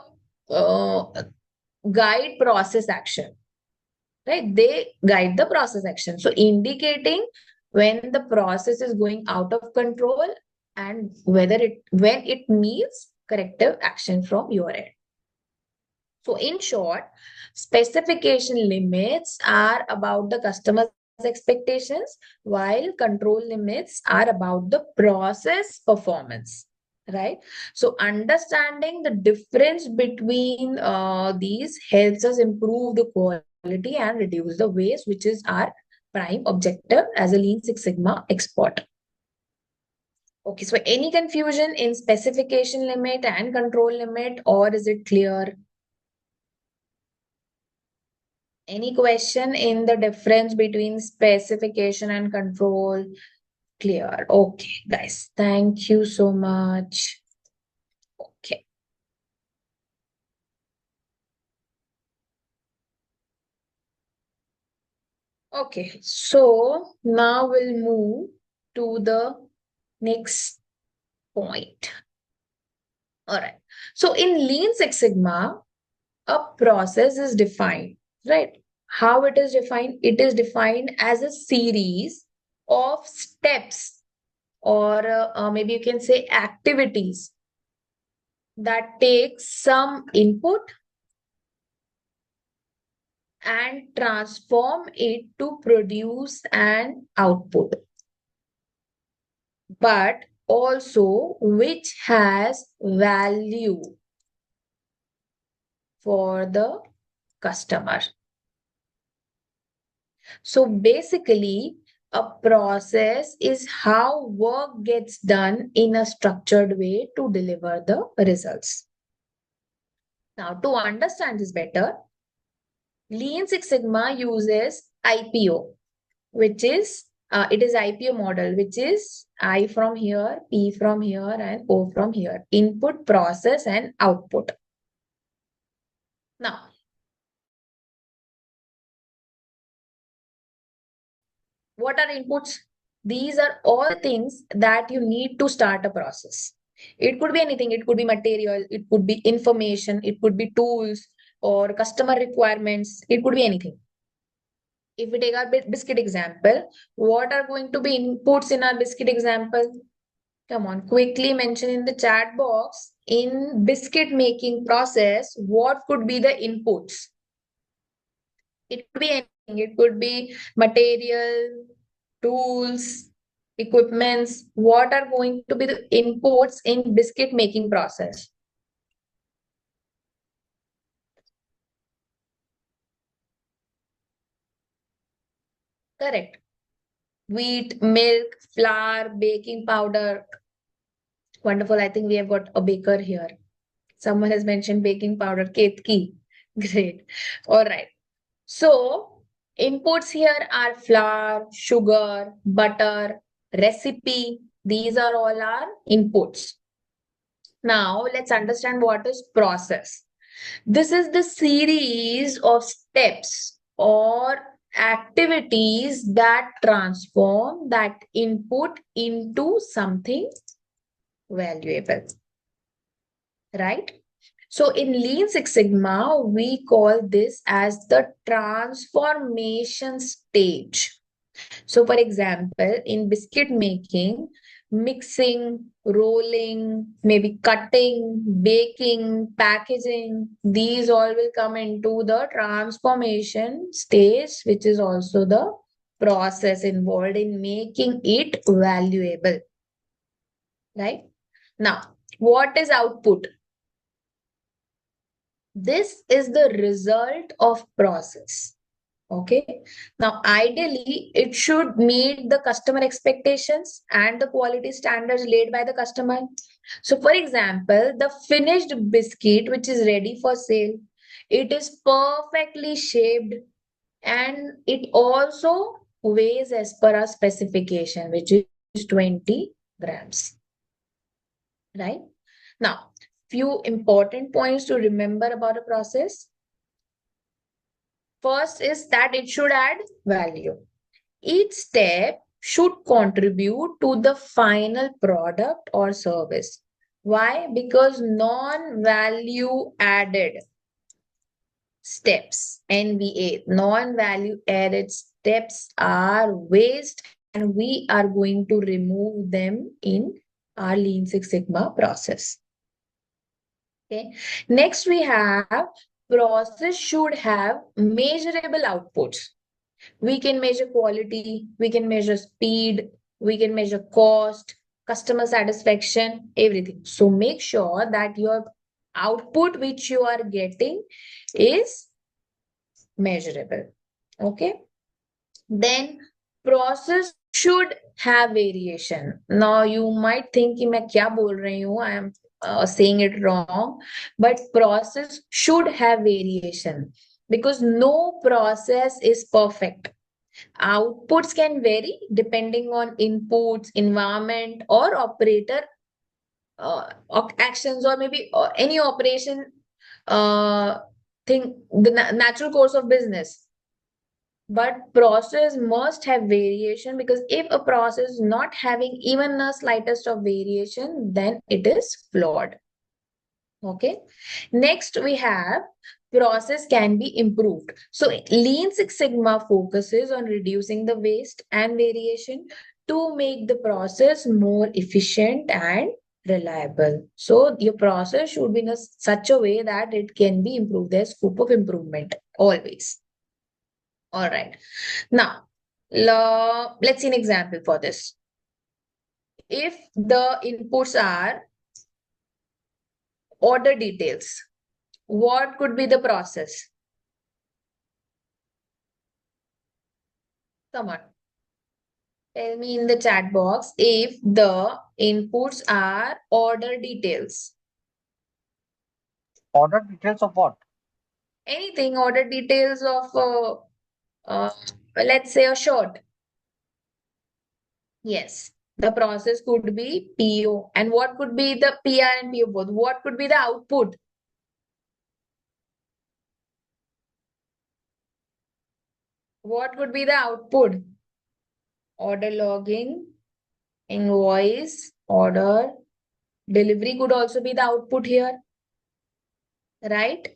Speaker 2: guide process action, right? They guide the process action. So indicating when the process is going out of control and when it needs corrective action from your end. So in short, specification limits are about the customer's expectations, while control limits are about the process performance. Right? So understanding the difference between these helps us improve the quality and reduce the waste, which is our prime objective as a Lean Six Sigma expert. Okay, so any confusion in specification limit and control limit, or is it clear? Any question in the difference between specification and control? Clear. Okay, guys. Thank you so much. Okay. Okay, so now we'll move to the next point. All right. So in Lean Six Sigma, a process is defined, right? How it is defined? It is defined as a series of steps, or maybe you can say activities that take some input and transform it to produce an output, but also which has value for the customer. So basically, a process is how work gets done in a structured way to deliver the results. Now, to understand this better, Lean Six Sigma uses IPO, which is it is IPO model, which is I from here, P from here, and O from here. Input, process, and output. Now, what are inputs? These are all things that you need to start a process. It could be anything. It could be material. It could be information. It could be tools or customer requirements. It could be anything. If we take our biscuit example, what are going to be inputs in our biscuit example? Come on, quickly mention in the chat box. In biscuit making process, what could be the inputs? It could be It could be material, tools, equipments. What are going to be the inputs in biscuit making process? Correct. Wheat, milk, flour, baking powder. Wonderful. I think we have got a baker here. Someone has mentioned baking powder, Ketki. Great. All right. So, inputs here are flour, sugar, butter, recipe. These are all our inputs. Now, let's understand what is process. This is the series of steps or activities that transform that input into something valuable, right? So in Lean Six Sigma, we call this as the transformation stage. So for example, in biscuit making, mixing, rolling, maybe cutting, baking, packaging, these all will come into the transformation stage, which is also the process involved in making it valuable, right? Now, what is output? This is the result of process. Okay. Now, ideally, it should meet the customer expectations and the quality standards laid by the customer. So, for example, the finished biscuit, which is ready for sale, it is perfectly shaped and it also weighs as per our specification, which is 20 grams. Right? Now, few important points to remember about a process. First is that it should add value. Each step should contribute to the final product or service. Why? Because non-value added steps, NVA, non-value added steps are waste and we are going to remove them in our Lean Six Sigma process. Okay. Next, we have process should have measurable outputs. We can measure quality, we can measure speed, we can measure cost, customer satisfaction, everything. So make sure that your output which you are getting is measurable. Okay. Then process should have variation. Now you might think कि मैं क्या बोल रही हूँ, I am saying it wrong, but process should have variation because no process is perfect. Outputs can vary depending on inputs, environment, or operator actions, or maybe any operation thing, the natural course of business. But process must have variation because if a process is not having even the slightest of variation, then it is flawed. Okay. Next, we have process can be improved. So Lean Six Sigma focuses on reducing the waste and variation to make the process more efficient and reliable. So your process should be in such a way that it can be improved. There's scope of improvement always. All right. Now, let's see an example for this. If the inputs are order details, what could be the process? Come on. Tell me in the chat box if the inputs are order details.
Speaker 1: Order details of what?
Speaker 2: Anything, order details of, let's say, a shirt. Yes. The process could be PO. And what could be the PR and PO both? What could be the output? What would be the output? Order logging, invoice, order, delivery could also be the output here, right?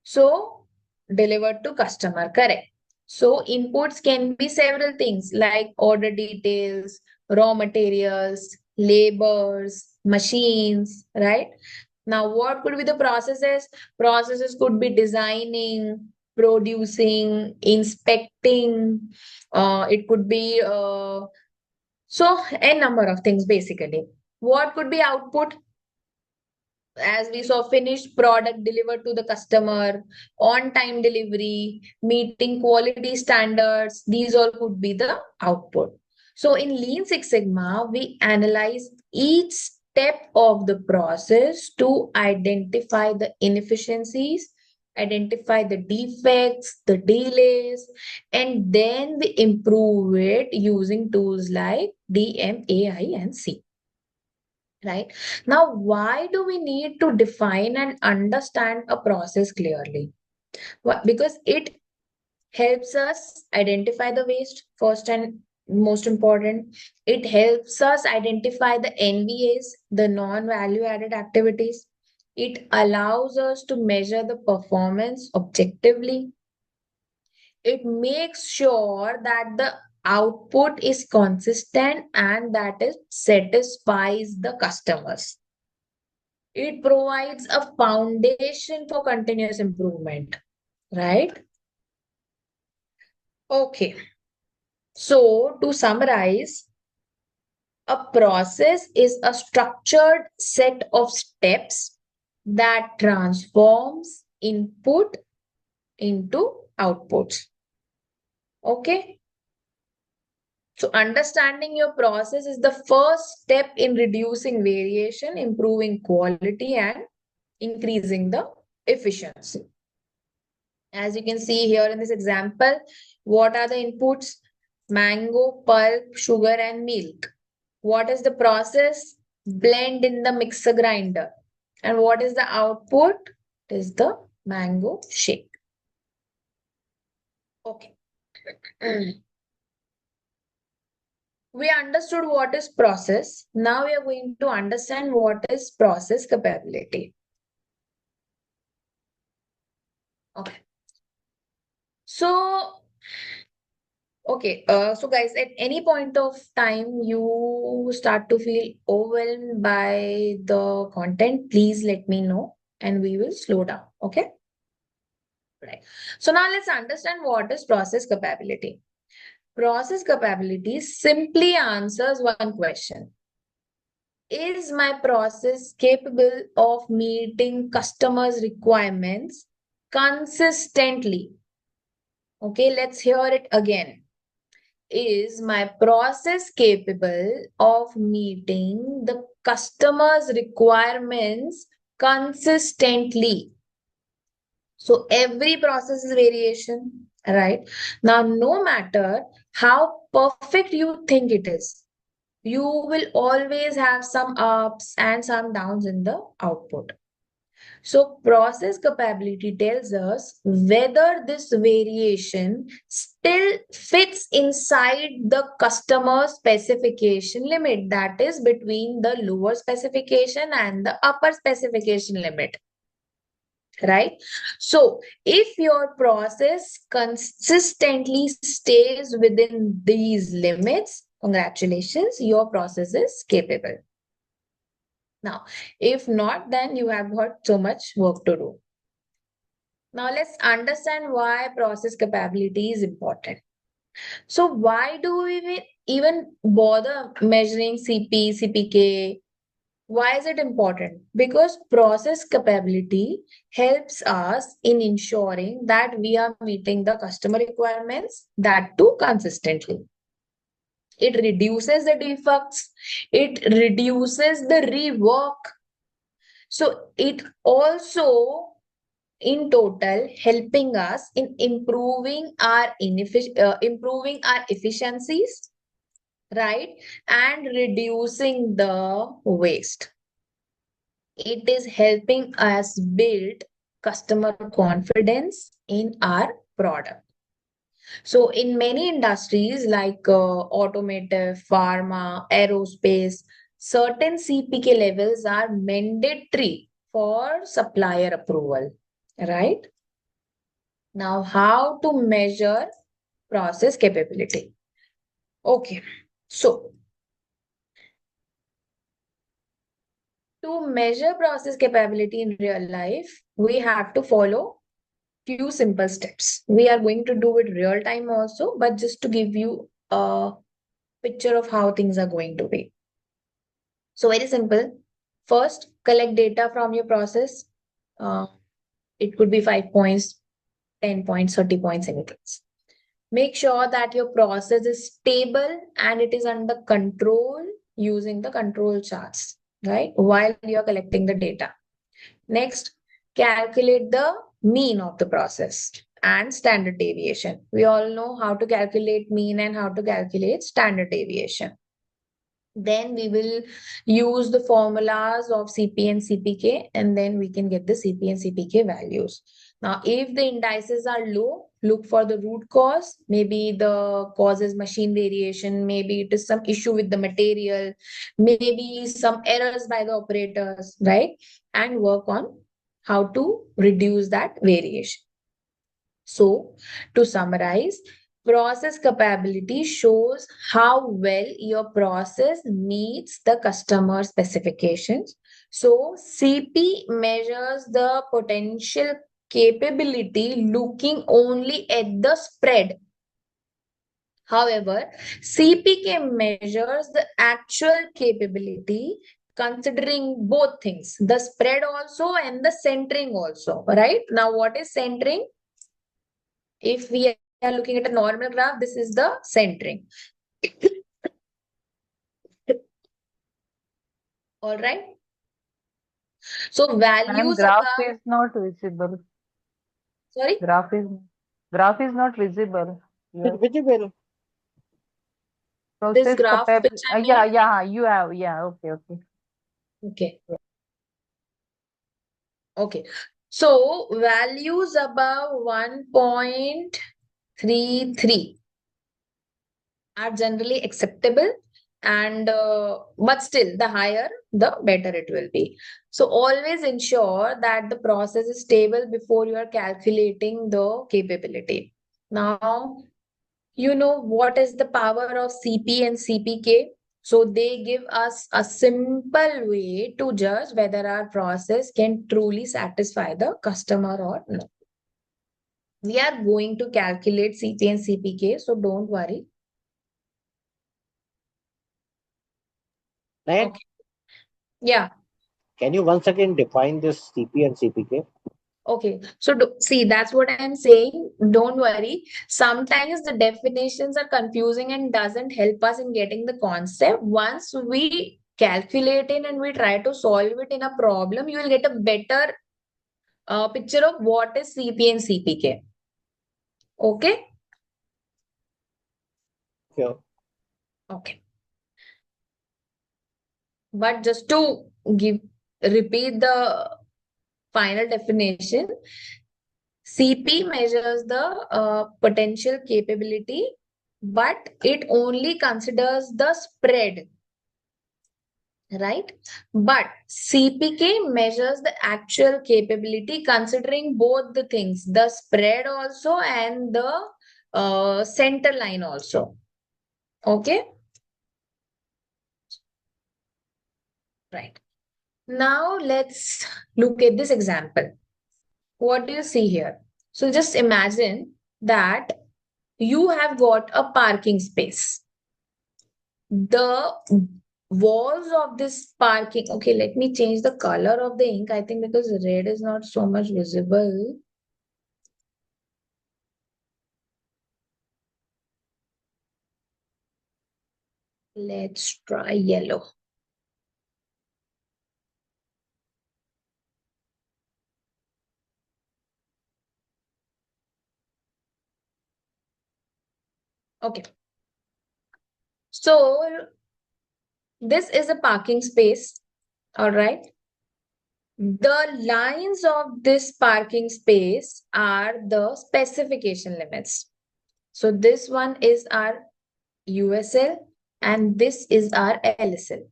Speaker 2: So, delivered to customer, correct. So, inputs can be several things like order details, raw materials, labors, machines, right? Now, what could be the processes? Processes could be designing, producing, inspecting, it could be so a number of things basically. What could be output? As we saw, finished product delivered to the customer, on time delivery, meeting quality standards, these all could be the output. So in Lean Six Sigma, we analyze each step of the process to identify the inefficiencies, identify the defects, the delays, and then we improve it using tools like DMAI and C. Right? Now, why do we need to define and understand a process clearly? Because it helps us identify the waste, first and most important. It helps us identify the NVAs, the non-value added activities. It allows us to measure the performance objectively. It makes sure that the output is consistent and that it satisfies the customers. It provides a foundation for continuous improvement, right? Okay. So to summarize, a process is a structured set of steps that transforms input into outputs. Okay. So understanding your process is the first step in reducing variation, improving quality, and increasing the efficiency. As you can see here in this example, what are the inputs? Mango, pulp, sugar, and milk. What is the process? Blend in the mixer grinder. And what is the output? It is the mango shake. Okay. We understood what is process. Now we are going to understand what is process capability. Okay. So, so guys, at any point of time you start to feel overwhelmed by the content, please let me know and we will slow down. Okay. Right. So now let's understand what is process capability. Process capability simply answers one question. Is my process capable of meeting customers' requirements consistently? Okay, let's hear it again. Is my process capable of meeting the customer's requirements consistently? So every process is variation, right? Now, no matter how perfect you think it is, you will always have some ups and some downs in the output. So process capability tells us whether this variation still fits inside the customer specification limit, that is between the lower specification and the upper specification limit. Right? So if your process consistently stays within these limits, congratulations, your process is capable. Now, if not, then you have got so much work to do. Now, let's understand why process capability is important. So, why do we even bother measuring CP, CPK? Why is it important? Because process capability helps us in ensuring that we are meeting the customer requirements, that too consistently. It reduces the defects. It reduces the rework. So it also, in total, helping us in improving our efficiencies, right? And reducing the waste. It is helping us build customer confidence in our product. So in many industries like automotive, pharma, aerospace, certain CPK levels are mandatory for supplier approval, right? Now, how to measure process capability? Okay, so to measure process capability in real life, we have to follow few simple steps. We are going to do it real time also, but just to give you a picture of how things are going to be. So very simple. First, collect data from your process. It could be 5 points, 10 points, 30 points, anything. Make sure that your process is stable and it is under control using the control charts, right? While you're collecting the data. Next, calculate the mean of the process and standard deviation. We all know how to calculate mean and how to calculate standard deviation. Then we will use the formulas of CP and CPK, and then we can get the CP and CPK values. Now, if the indices are low, look for the root cause. Maybe the cause is machine variation, maybe it is some issue with the material, maybe some errors by the operators, right? And work on how to reduce that variation. So, to summarize, process capability shows how well your process meets the customer specifications. So, CP measures the potential capability looking only at the spread. However, CPK measures the actual capability considering both things, the spread also and the centering also, right? Now, what is centering? If we are looking at a normal graph, this is the centering. All right. So
Speaker 7: Ma'am,
Speaker 2: values
Speaker 7: graph
Speaker 2: above,
Speaker 7: is not visible.
Speaker 2: sorry,
Speaker 7: Graph is not visible.
Speaker 6: It's visible.
Speaker 2: this
Speaker 7: Process
Speaker 2: graph which I
Speaker 7: yeah,
Speaker 2: made.
Speaker 7: yeah, you have, yeah, okay.
Speaker 2: Okay. Okay. So values above 1.33 are generally acceptable, and but still the higher the better it will be. So always ensure that the process is stable before you are calculating the capability. Now, you know what is the power of CP and CPK? So they give us a simple way to judge whether our process can truly satisfy the customer or not. We are going to calculate CP and CPK, so don't worry.
Speaker 6: Right?
Speaker 2: Okay. Yeah.
Speaker 6: Can you once again define this CP and CPK?
Speaker 2: Okay, so see, that's what I'm saying. Don't worry. Sometimes the definitions are confusing and doesn't help us in getting the concept. Once we calculate it and we try to solve it in a problem, you will get a better picture of what is CP and CPK. Okay?
Speaker 6: Sure.
Speaker 2: Okay. But just to repeat the final definition, CP measures the potential capability, but it only considers the spread, right? But CPK measures the actual capability considering both the things, the spread also and the center line also. Okay? Right. Now let's look at this example. What do you see here? So just imagine that you have got a parking space. The walls of this parking, okay, let me change the color of the ink, I think, because red is not so much visible. Let's try yellow. Okay. So this is a parking space, all right? The lines of this parking space are the specification limits. So this one is our USL and this is our LSL.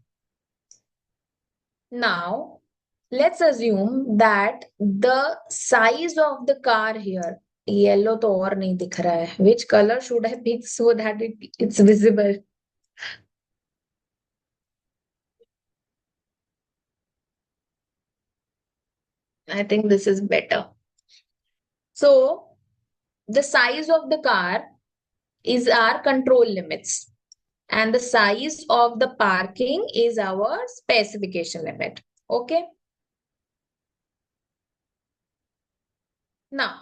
Speaker 2: Now, let's assume that the size of the car here, yellow तो और नहीं दिख रहा है. Which color should I pick so that it's visible? I think this is better. So the size of the car is our control limits, and the size of the parking is our specification limit. Okay. Now,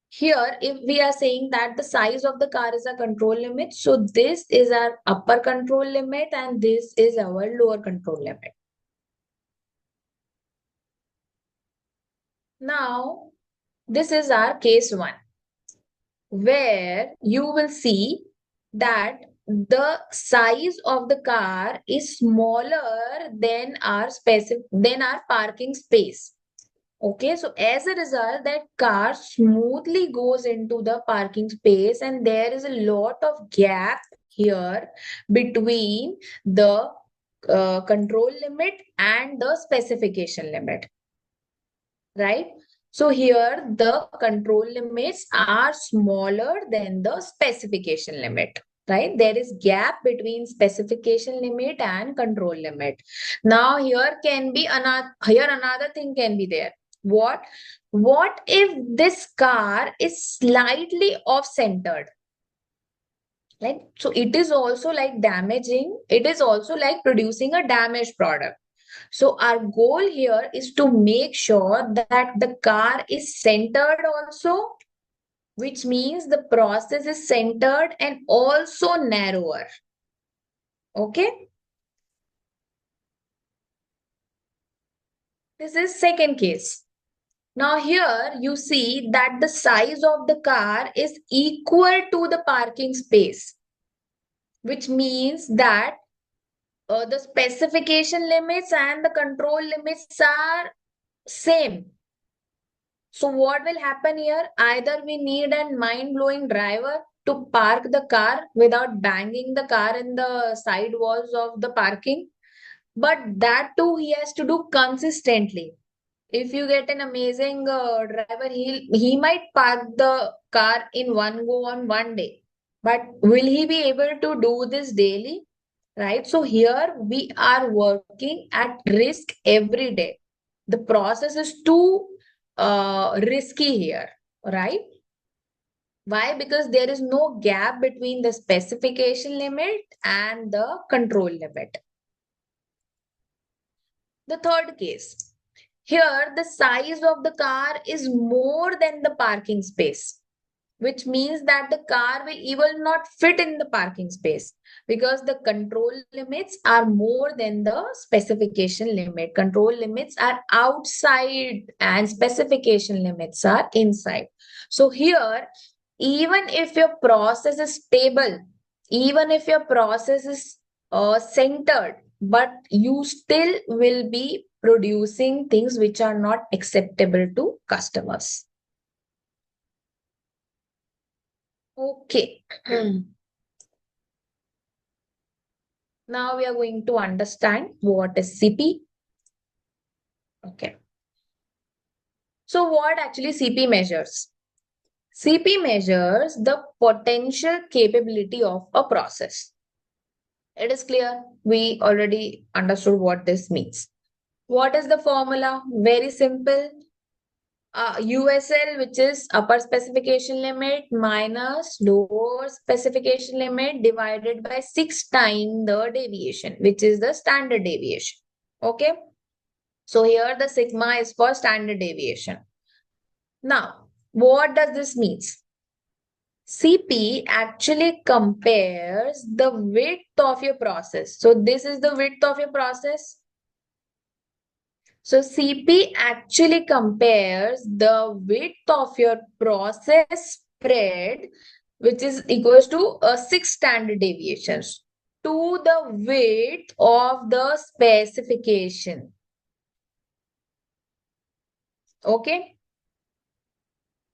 Speaker 2: here, if we are saying that the size of the car is a control limit, so this is our upper control limit and this is our lower control limit. Now, this is our case 1, where you will see that the size of the car is smaller than our parking space. Okay, so as a result, that car smoothly goes into the parking space, and there is a lot of gap here between the control limit and the specification limit, right? So here the control limits are smaller than the specification limit, right? There is gap between specification limit and control limit. Now here another thing can be there. What if this car is slightly off-centered? Like, so it is also like damaging, it is also like producing a damaged product. So our goal here is to make sure that the car is centered also, which means the process is centered and also narrower. Okay. This is second case. Now here you see that the size of the car is equal to the parking space, which means that the specification limits and the control limits are same. So what will happen here? Either we need a mind-blowing driver to park the car without banging the car in the side walls of the parking, but that too he has to do consistently. If you get an amazing driver, he might park the car in one go on one day, but will he be able to do this daily? Right? So here we are working at risk every day. The process is too risky here, right? Why? Because there is no gap between the specification limit and the control limit. The third case. Here, the size of the car is more than the parking space, which means that the car will not fit in the parking space because the control limits are more than the specification limit. Control limits are outside and specification limits are inside. So here, even if your process is stable, even if your process is centered, but you still will be producing things which are not acceptable to customers. Okay. Now we are going to understand what is CP. Okay. So what actually CP measures? CP measures the potential capability of a process. It is clear. We already understood what this means. What is the formula? Very simple. USL, which is upper specification limit minus lower specification limit divided by 6 times the deviation, which is the standard deviation. Okay. So here the sigma is for standard deviation. Now, what does this mean? CP actually compares the width of your process. So this is the width of your process. So CP actually compares the width of your process spread, which is equals to 6 standard deviations, to the width of the specification. Okay.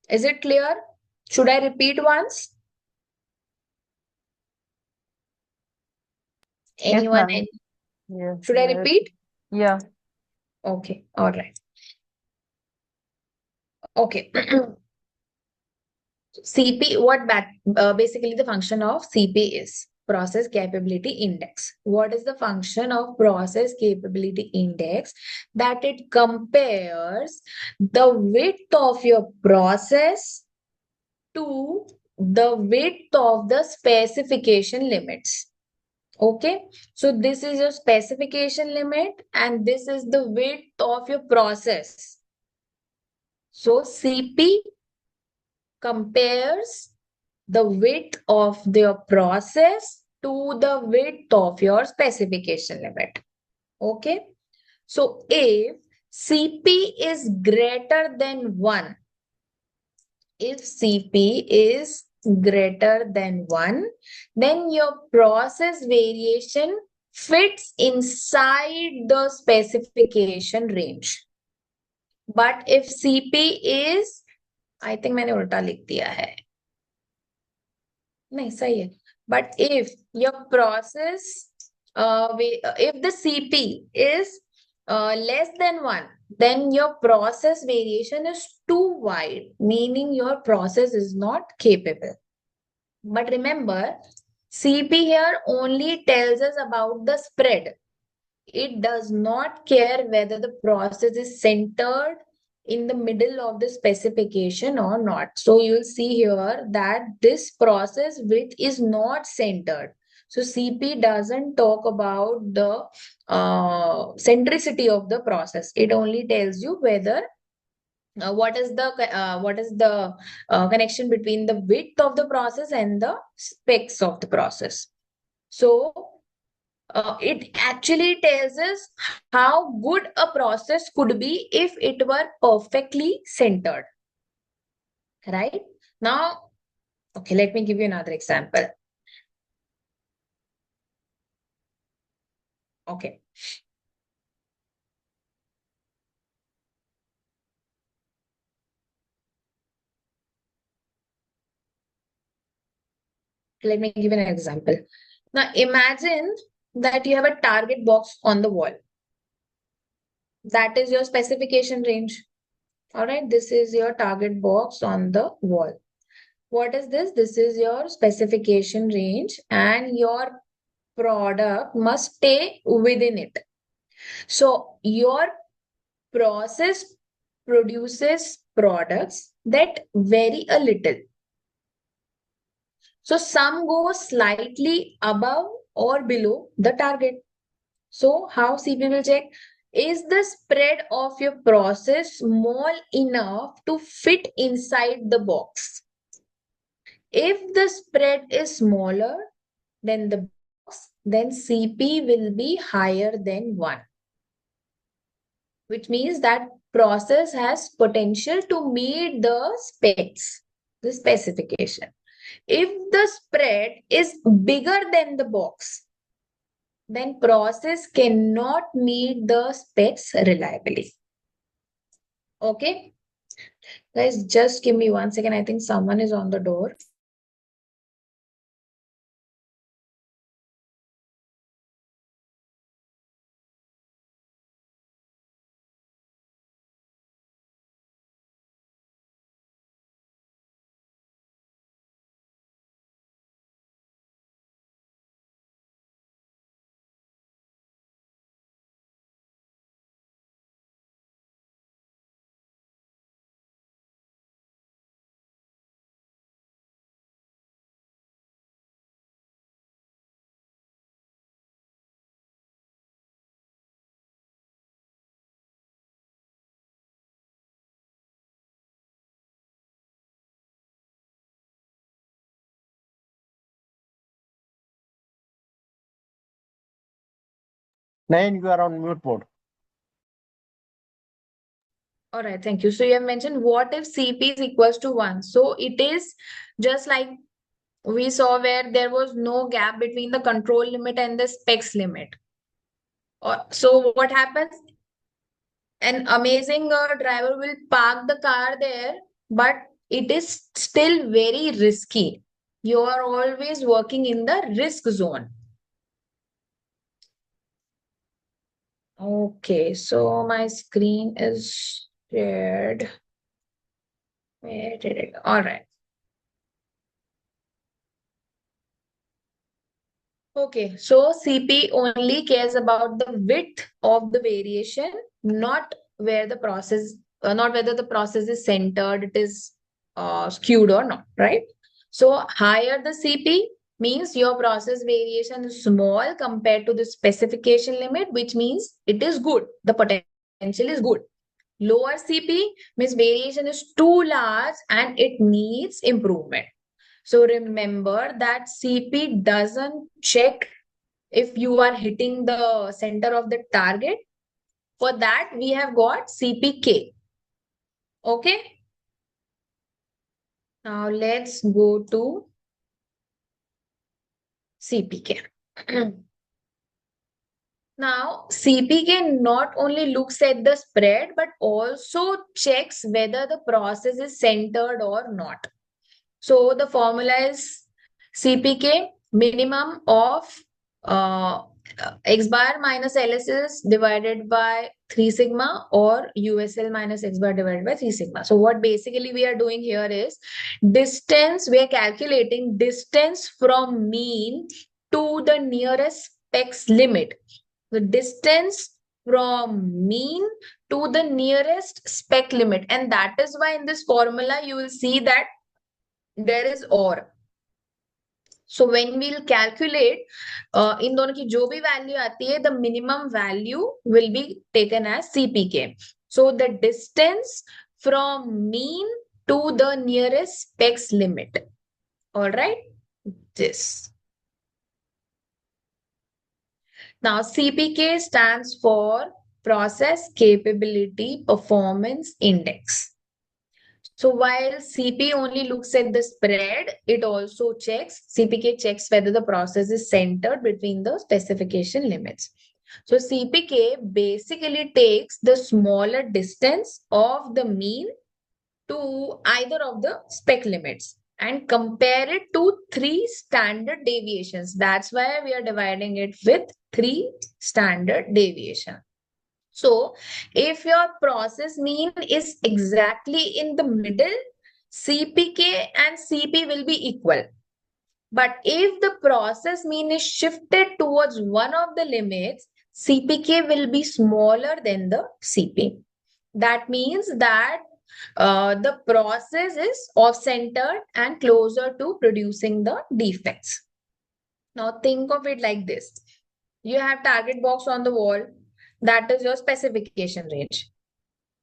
Speaker 2: Is it clear? Should I repeat once? Anyone?
Speaker 7: ma'am. Yes.
Speaker 2: Should I repeat?
Speaker 7: Yeah.
Speaker 2: Okay. All right. Okay. CP, basically the function of CP is process capability index. What is the function of process capability index? That it compares the width of your process to the width of the specification limits. Okay, so this is your specification limit and this is the width of your process. So CP compares the width of your process to the width of your specification limit. Okay, so if CP is greater than 1, if CP is greater than 1, then your process variation fits inside the specification range. But if CP is, I think मैंने उल्टा लिख दिया है. नहीं सही है. But if your process, if the CP is less than 1, then your process variation is too wide, meaning your process is not capable. But remember, CP here only tells us about the spread. It does not care whether the process is centered in the middle of the specification or not. So you'll see here that this process width is not centered. So CP doesn't talk about the centricity of the process. It only tells you whether what is the connection between the width of the process and the specs of the process. So it actually tells us how good a process could be if it were perfectly centered. Right? Now, okay, let me give you another example. Okay. Let me give you an example. Now, imagine that you have a target box on the wall. That is your specification range. All right, this is your target box on the wall. What is this? This is your specification range and your product must stay within it. So your process produces products that vary a little. So some go slightly above or below the target. So how CP will check? Is the spread of your process small enough to fit inside the box? If the spread is smaller than the box, then CP will be higher than 1. Which means that process has potential to meet the specs, the specification. If the spread is bigger than the box, then process cannot meet the specs reliably. Okay? Guys, just give me 1 second. I think someone is on the door.
Speaker 1: Nayan, you are on mute mode.
Speaker 2: All right, thank you. So you have mentioned what if CP is equals to 1? So it is just like we saw where there was no gap between the control limit and the specs limit. So what happens? An amazing driver will park the car there, but it is still very risky. You are always working in the risk zone. Okay, so my screen is shared. Where did it go? All right. Okay, so CP only cares about the width of the variation, not where the process, not whether the process is centered, it is skewed or not, right? So higher the CP means your process variation is small compared to the specification limit, which means it is good. The potential is good. Lower CP means variation is too large and it needs improvement. So remember that CP doesn't check if you are hitting the center of the target. For that, we have got CPK. Okay. Now let's go to CPK. Now, CPK not only looks at the spread, but also checks whether the process is centered or not. So the formula is CPK minimum of X bar minus LSS divided by 3 sigma or USL minus X bar divided by 3 sigma. So what basically we are doing here is distance, we are calculating distance from mean to the nearest specs limit. The distance from mean to the nearest spec limit. And that is why in this formula, you will see that there is or. So when we'll calculate in दोनों की जो भी value आती है, the minimum value will be taken as CPK. So the distance from mean to the nearest specs limit. All right, this. Now CPK stands for Process Capability Performance Index. So while CP only looks at the spread, it also checks, CPK checks whether the process is centered between the specification limits. So CPK basically takes the smaller distance of the mean to either of the spec limits and compare it to 3 standard deviations. That's why we are dividing it with 3 standard deviations. So if your process mean is exactly in the middle, CPK and CP will be equal. But if the process mean is shifted towards one of the limits, CPK will be smaller than the CP. That means that the process is off-centered and closer to producing the defects. Now think of it like this. You have target box on the wall. That is your specification range.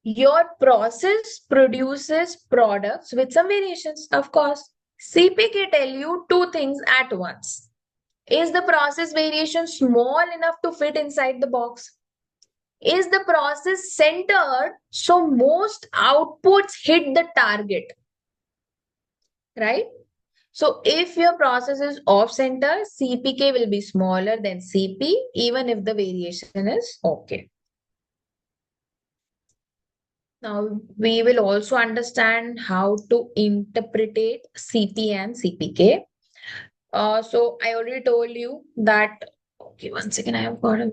Speaker 2: Your process produces products with some variations, of course. CPK tell you 2 things at once. Is the process variation small enough to fit inside the box? Is the process centered so most outputs hit the target? Right? So if your process is off-center, CPK will be smaller than CP, even if the variation is okay. Now, we will also understand how to interpret CP and CPK. So I already told you that, okay, one second, I have got a...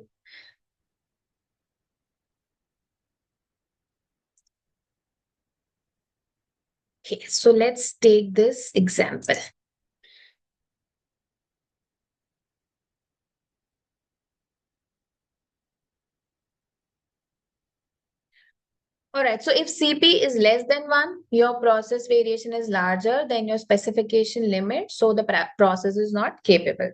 Speaker 2: Okay, so let's take this example. All right, so if CP is less than 1, your process variation is larger than your specification limit, so the process is not capable.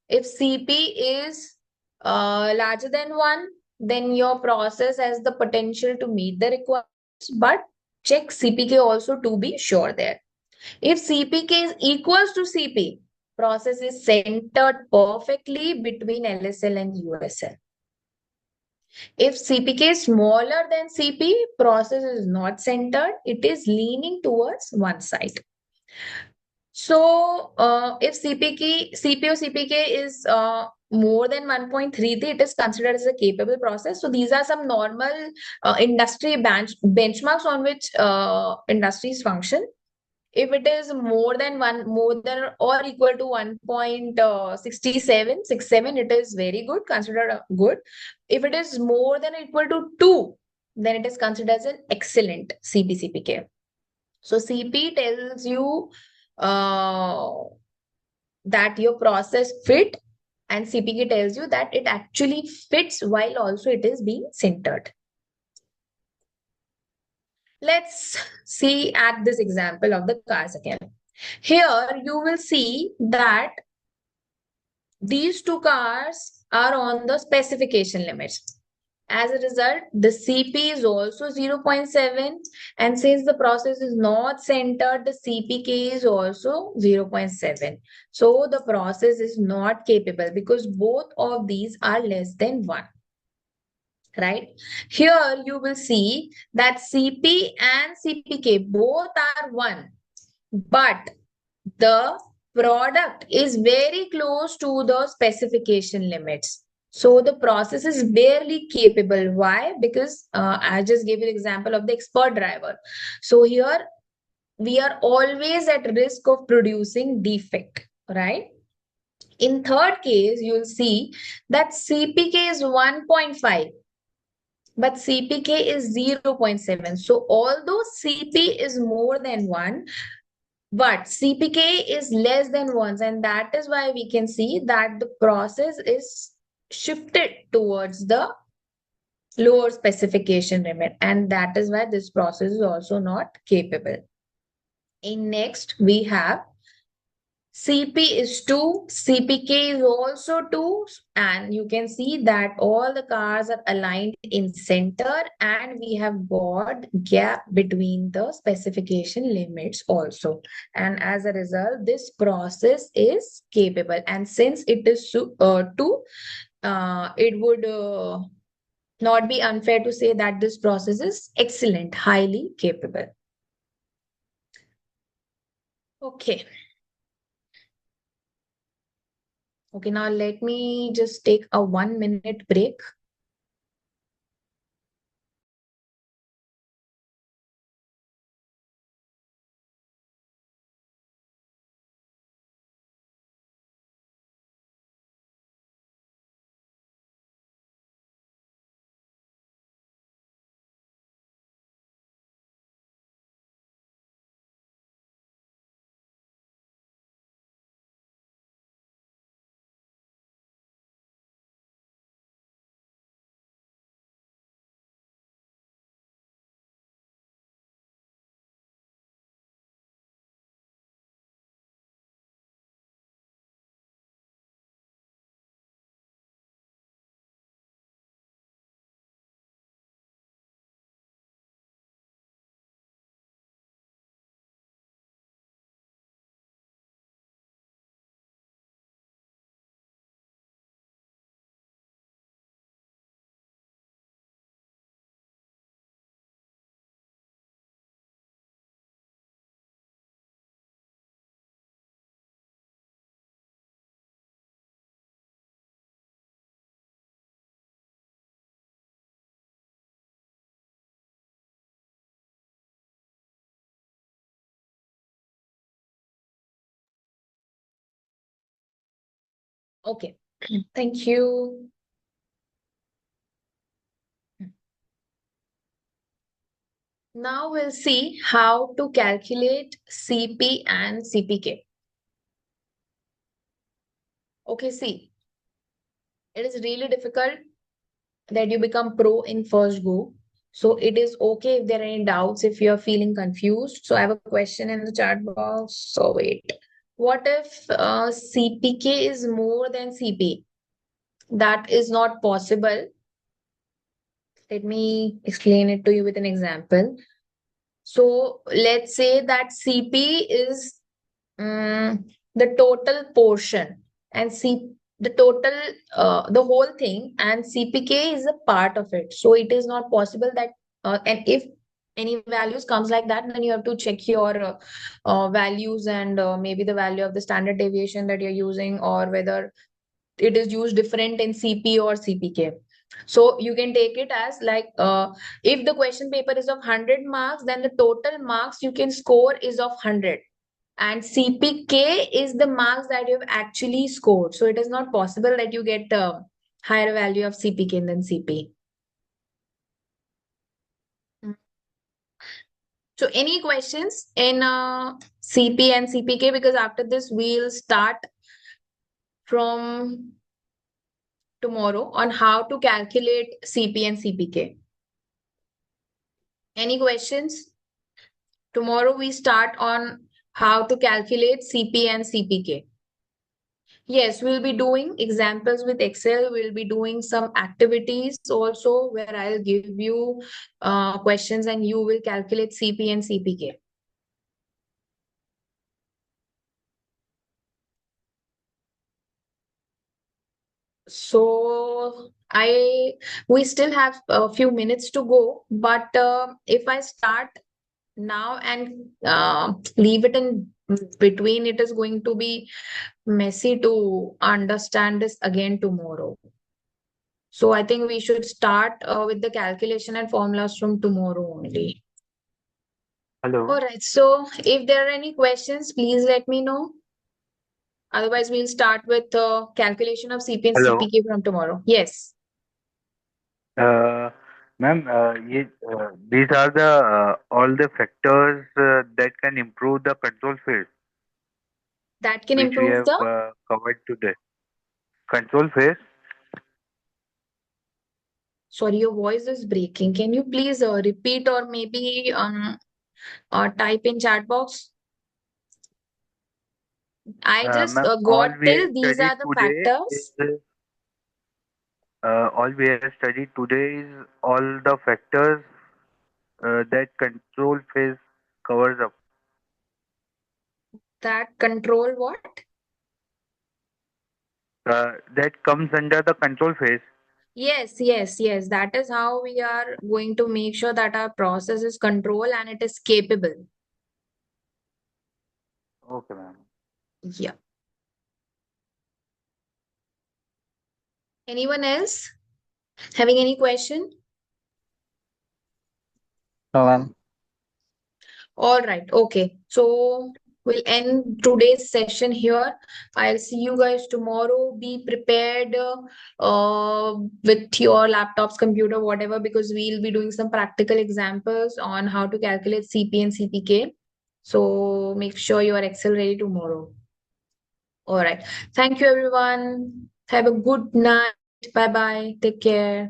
Speaker 2: If CP is larger than 1, then your process has the potential to meet the requirements, but check CPK also to be sure there. If CPK is equals to CP, process is centered perfectly between LSL and USL. If CPK is smaller than CP, process is not centered. It is leaning towards one side. So if CP or CPK is more than 1.33, it is considered as a capable process. So these are some normal industry benchmarks on which industries function. If it is more than or equal to 1.67, it is very good, considered good. If it is more than or equal to 2, then it is considered as an excellent CP-CPK. So CP tells you that your process fit And CPK tells you that it actually fits while also it is being centered. Let's see at this example of the cars again. Here you will see that these two cars are on the specification limits. As a result, the CP is also 0.7, and since the process is not centered, the CPK is also 0.7. So the process is not capable because both of these are less than 1. Right? Here you will see that CP and CPK both are 1, but the product is very close to the specification limits. So the process is barely capable. Why? Because I just gave you an example of the expert driver. So here we are always at risk of producing defect, right? In third case, you'll see that CPK is 1.5, but CPK is 0.7. So although CP is more than 1, but CPK is less than 1, and that is why we can see that the process is shifted towards the lower specification limit, and that is why this process is also not capable. In next, we have CP is 2, CPK is also 2, and you can see that all the cars are aligned in center, and we have got gap between the specification limits also. And as a result, this process is capable. And since it is 2, it would not be unfair to say that this process is excellent, highly capable. Okay. Okay, now let me just take a 1-minute break. Okay, thank you. Now we'll see how to calculate CP and CPK. Okay, see, it is really difficult that you become pro in first go. So it is okay if there are any doubts, if you're feeling confused. So I have a question in the chat box. So wait, what if CPK is more than CP? That is not possible. Let me explain it to you with an example. So let's say that CP is the total portion, and the total, the whole thing, and CPK is a part of it. So it is not possible that, and if any values comes like that, then you have to check your values and maybe the value of the standard deviation that you're using, or whether it is used different in CP or CPK. So you can take it as like, if the question paper is of 100 marks, then the total marks you can score is of 100. And CPK is the marks that you've actually scored. So it is not possible that you get a higher value of CPK than CP. So any questions in CP and CPK? Because after this, we'll start from tomorrow on how to calculate CP and CPK. Any questions? Tomorrow we start on how to calculate CP and CPK. Yes, we'll be doing examples with Excel. We'll be doing some activities also where I'll give you questions and you will calculate CP and CPK. So we still have a few minutes to go, but if I start now and leave it in between, it is going to be messy to understand this again tomorrow. So I think we should start with the calculation and formulas from tomorrow only.
Speaker 8: Hello.
Speaker 2: All right. So if there are any questions, please let me know. Otherwise, we'll start with calculation of CP and
Speaker 8: Hello.
Speaker 2: CPK from tomorrow. Yes.
Speaker 8: Ma'am, these are the all the factors that can improve the control phase,
Speaker 2: That can
Speaker 8: which we
Speaker 2: improve
Speaker 8: have
Speaker 2: the
Speaker 8: covered today. Control phase.
Speaker 2: Sorry, your voice is breaking. Can you please repeat or maybe type in chat box? I just
Speaker 8: Ma'am, all
Speaker 2: got
Speaker 8: we
Speaker 2: till
Speaker 8: have
Speaker 2: these
Speaker 8: studied
Speaker 2: are the
Speaker 8: today is
Speaker 2: factors.
Speaker 8: all we have studied today is all the factors that control phase covers up.
Speaker 2: That control what?
Speaker 8: That comes under the control phase.
Speaker 2: Yes, yes, yes. That is how we are going to make sure that our process is controlled and it is capable.
Speaker 8: Okay, ma'am.
Speaker 2: Yeah. Anyone else having any question?
Speaker 1: No, ma'am.
Speaker 2: All right. Okay. So we'll end today's session here. I'll see you guys tomorrow. Be prepared with your laptops, computer, whatever, because we'll be doing some practical examples on how to calculate CP and CPK. So make sure you are Excel ready tomorrow. All right. Thank you, everyone. Have a good night. Bye bye. Take care.